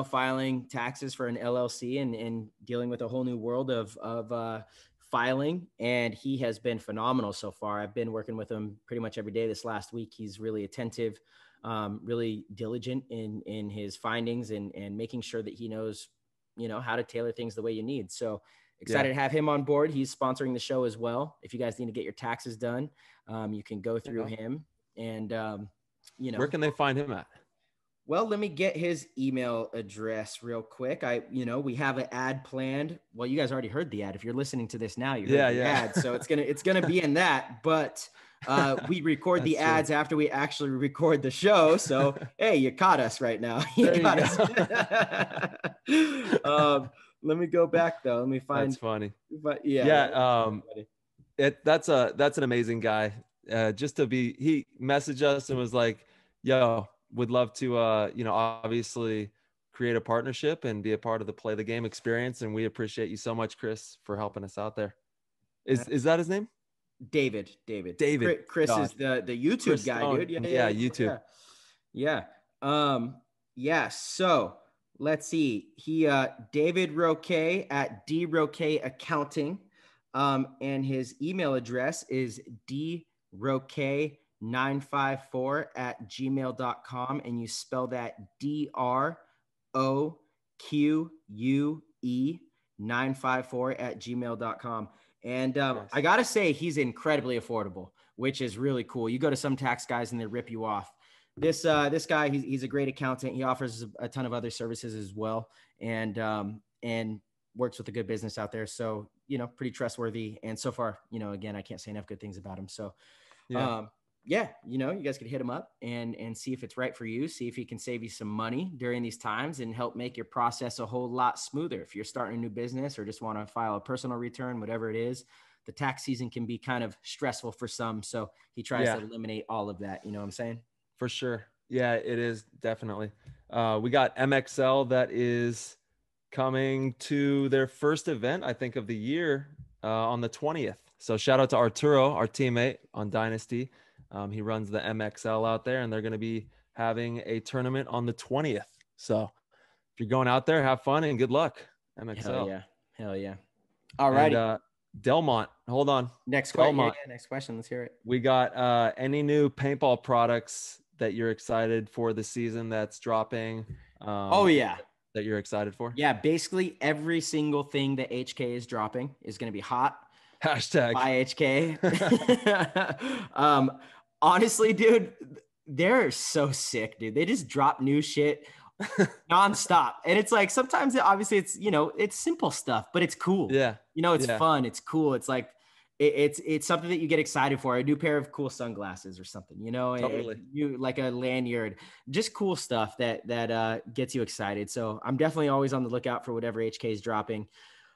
filing taxes for an LLC and dealing with a whole new world of filing. And he has been phenomenal so far. I've been working with him pretty much every day this last week. He's really attentive, really diligent in his findings and making sure that he knows, how to tailor things the way you need. So excited to have him on board. He's sponsoring the show as well. If you guys need to get your taxes done, you can go through him. And, where can they find him at? Well, let me get his email address real quick. We have an ad planned. Well, you guys already heard the ad. If you're listening to this now, you heard the ad. So it's gonna be in that. But we record the ads after we actually record the show. So hey, you caught us right now. You caught us. Let me go back though. Let me find. That's funny. But that's an amazing guy. He messaged us and was like, "Yo, would love to obviously create a partnership and be a part of the Play the Game experience, and we appreciate you so much, Chris, for helping us out there." Is that his name? David. Chris God. Is the YouTube Chris guy, Stone. dude. YouTube. Yeah. So let's see. He David Roque at DRoque Accounting. And his email address is droque954@gmail.com, and you spell that DROQUE954@gmail.com. And nice. I gotta say, he's incredibly affordable, which is really cool. You go to some tax guys and they rip you off. This guy, he's a great accountant. He offers a ton of other services as well, and works with a good business out there. So, pretty trustworthy. And so far, again, I can't say enough good things about him. So, you guys could hit him up and see if it's right for you. See if he can save you some money during these times and help make your process a whole lot smoother. If you're starting a new business or just want to file a personal return, whatever it is, the tax season can be kind of stressful for some. So he tries to eliminate all of that. You know what I'm saying? For sure. Yeah, it is definitely. We got MXL that is coming to their first event, I think, of the year on the 20th. So shout out to Arturo, our teammate on Dynasty. He runs the MXL out there, and they're going to be having a tournament on the 20th. So if you're going out there, have fun and good luck. MXL. Hell yeah. All right. Delmont, hold on. Next question. Next question. Let's hear it. We got any new paintball products that you're excited for the season that's dropping? That you're excited for? Yeah, basically every single thing that HK is dropping is going to be hot. Hashtag by HK. Honestly, dude, they're so sick, dude. They just drop new shit nonstop. And it's like, sometimes obviously it's, it's simple stuff, but it's cool. Yeah. It's fun. It's cool. It's like, it's something that you get excited for. A new pair of cool sunglasses or something, Totally. You like a lanyard, just cool stuff that gets you excited. So I'm definitely always on the lookout for whatever HK is dropping.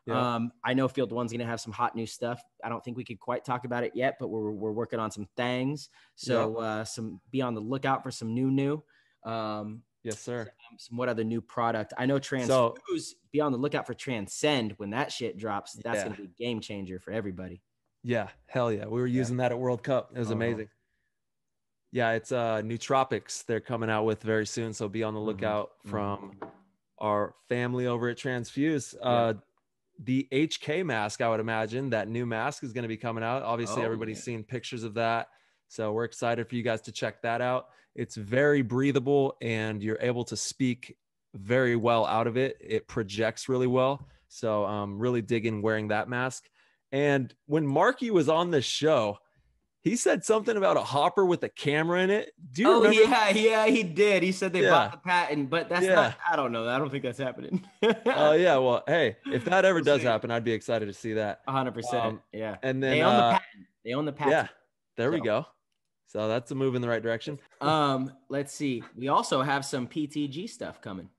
Yeah. I know Field One's going to have some hot new stuff. I don't think we could quite talk about it yet, but we're working on some things. So be on the lookout for some new. Yes, sir. Some what other new product? I know Transfuse. Be on the lookout for Transcend when that shit drops. That's gonna be a game changer for everybody. Yeah, hell yeah. We were using that at World Cup. It was amazing. Yeah, it's Nootropics they're coming out with very soon. So be on the lookout from our family over at Transfuse. The HK mask, I would imagine that new mask is going to be coming out. Obviously, everybody's seen pictures of that. So we're excited for you guys to check that out. It's very breathable and you're able to speak very well out of it. It projects really well. So really digging wearing that mask. And when Marky was on the show, he said something about a hopper with a camera in it. Do you remember? Yeah, he did. He said they bought the patent, but that's not, I don't know. I don't think that's happening. Yeah. Well, hey, if that ever does happen, I'd be excited to see that. 100%. Yeah. And then they own the patent. They own the patent. Yeah. There we go. So that's a move in the right direction. Let's see. We also have some PTG stuff coming.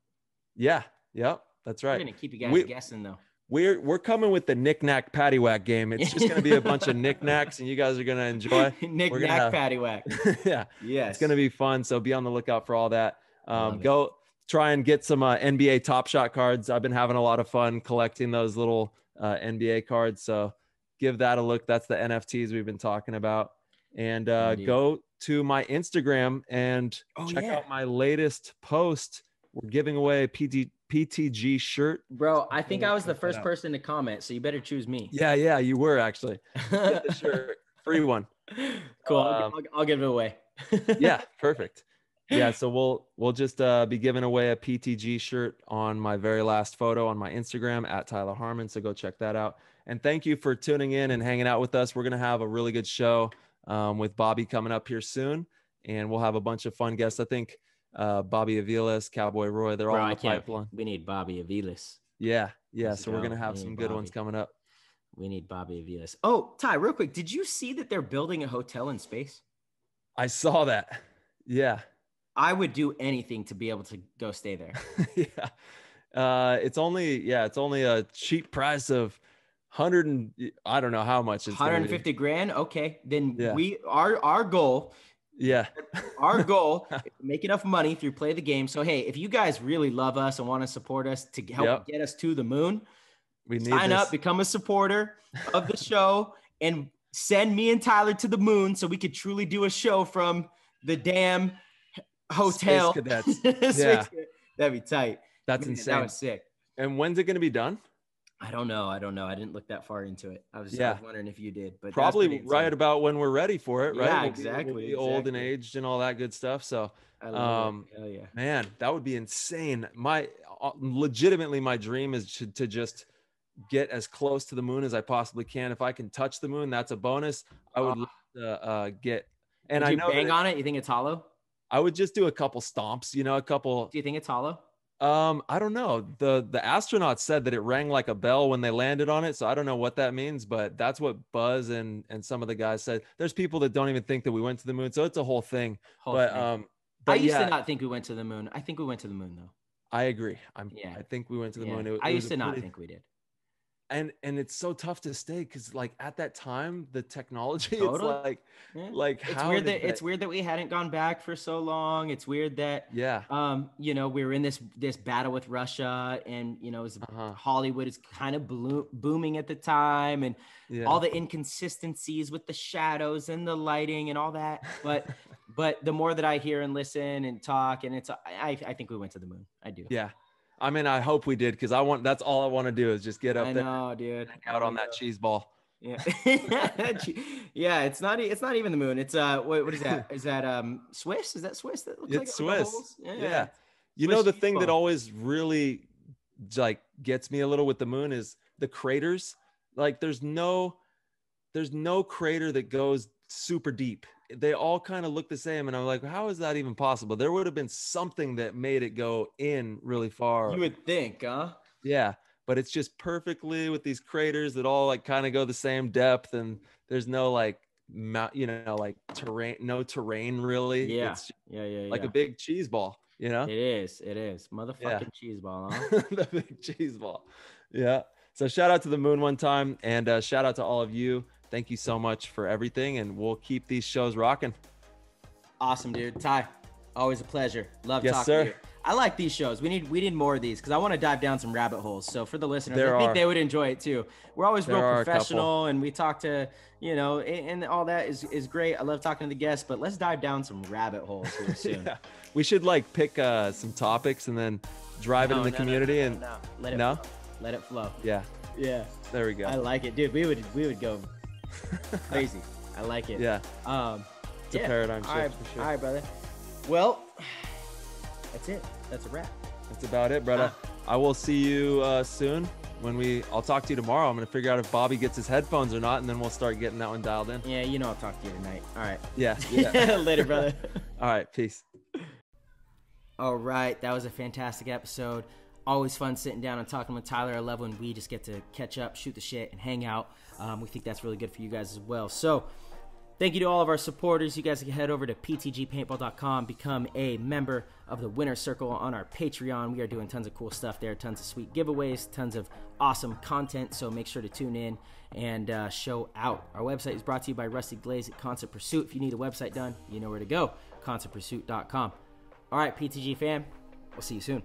Yeah. Yep. That's right. We're going to keep you guys guessing though. We're coming with the knick-knack paddywhack game. It's just going to be a bunch of knickknacks, and you guys are going to enjoy. Knick-knack paddywhack. Yeah. Yes. It's going to be fun, so be on the lookout for all that. Go try and get some NBA Top Shot cards. I've been having a lot of fun collecting those little NBA cards, so give that a look. That's the NFTs we've been talking about. And go to my Instagram and check out my latest post. We're giving away a PTG shirt. Bro, I think I was the first person to comment, so you better choose me. Yeah, you were actually. Get the shirt, free one. Cool. I'll give it away. Yeah, perfect. Yeah, so we'll just be giving away a PTG shirt on my very last photo on my Instagram at Tyler Harmon. So go check that out. And thank you for tuning in and hanging out with us. We're gonna have a really good show with Bobby coming up here soon, and we'll have a bunch of fun guests. I think Bobby Aviles, Cowboy Roy, they're all in the pipeline. We need Bobby Aviles. Yeah. So we're gonna have some good ones coming up. We need Bobby Aviles. Oh, Ty, real quick, did you see that they're building a hotel in space? I saw that. Yeah. I would do anything to be able to go stay there. Yeah. It's only a cheap price of I don't know how much it's 150 grand. Okay. Then our goal. Yeah. Our goal is to make enough money through Play the Game. So, hey, if you guys really love us and want to support us to help get us to the moon, sign up, become a supporter of the show, and send me and Tyler to the moon so we could truly do a show from the damn hotel. Space Cadets. Yeah. That'd be tight. That's insane. That was sick. And when's it going to be done? I don't know. I didn't look that far into it. I was wondering if you did, but probably right about when we're ready for it, right? Yeah, exactly. We'll be old and aged and all that good stuff. So, I love it. Hell yeah, man, that would be insane. Legitimately, my dream is to just get as close to the moon as I possibly can. If I can touch the moon, that's a bonus. I would love to get. And would you bang on it? You think it's hollow? I would just do a couple stomps. A couple. Do you think it's hollow? I don't know. The astronauts said that it rang like a bell when they landed on it. So I don't know what that means, but that's what Buzz and some of the guys said. There's people that don't even think that we went to the moon. So it's a whole thing. But I used to not think we went to the moon. I think we went to the moon though. I agree. I think we went to the moon. I used to not think we did. And it's so tough to stay because like at that time the technology it's like it's weird that we hadn't gone back for so long. It's weird that we were in this battle with Russia, and Hollywood is kind of booming at the time, and all the inconsistencies with the shadows and the lighting and all that. But the more that I hear and listen and talk, and I think we went to the moon. I do. Yeah. I mean, I hope we did because that's all I want to do is just get up there. I know, dude. Out on that cheese ball. Yeah. Yeah. It's not even the moon. It's what is that? Is that Swiss? Is that Swiss? That looks it's like Swiss. Yeah. The thing that always really like gets me a little with the moon is the craters. Like there's no crater that goes super deep. They all kind of look the same. And I'm like, how is that even possible? There would have been something that made it go in really far. You would think, huh? Yeah. But it's just perfectly with these craters that all like kind of go the same depth. And there's no like, like terrain really. Yeah. It's like a big cheese ball, It is. Motherfucking cheese ball, huh? The big cheese ball. Yeah. So shout out to the moon one time, and shout out to all of you. Thank you so much for everything, and we'll keep these shows rocking. Awesome, dude. Ty, Always a pleasure. Love Yes, talking sir. to you. I like these shows. We need more of these because I want to dive down some rabbit holes. So for the listeners, I think they would enjoy it too. We're always real professional, and we talk to, and all that is great. I love talking to the guests, but let's dive down some rabbit holes here soon. Yeah. We should pick some topics and then drive it in the community and let it flow. Let it flow. Yeah. There we go. I like it, dude. We would go crazy. I like it. Yeah. It's a paradigm shift for sure. All right, brother. Well, that's it. That's a wrap. That's about it, brother. I will see you soon. I'll talk to you tomorrow. I'm going to figure out if Bobby gets his headphones or not, and then we'll start getting that one dialed in. Yeah, I'll talk to you tonight. All right. Yeah. Later, brother. All right. Peace. All right. That was a fantastic episode. Always fun sitting down and talking with Tyler. I love when we just get to catch up, shoot the shit, and hang out. We think that's really good for you guys as well. So thank you to all of our supporters. You guys can head over to ptgpaintball.com, become a member of the Winner Circle on our Patreon. We are doing tons of cool stuff there, tons of sweet giveaways, tons of awesome content, so make sure to tune in and show out. Our website is brought to you by Rusty Glaze at Concert Pursuit. If you need a website done, you know where to go, concertpursuit.com. All right, PTG fam, we'll see you soon.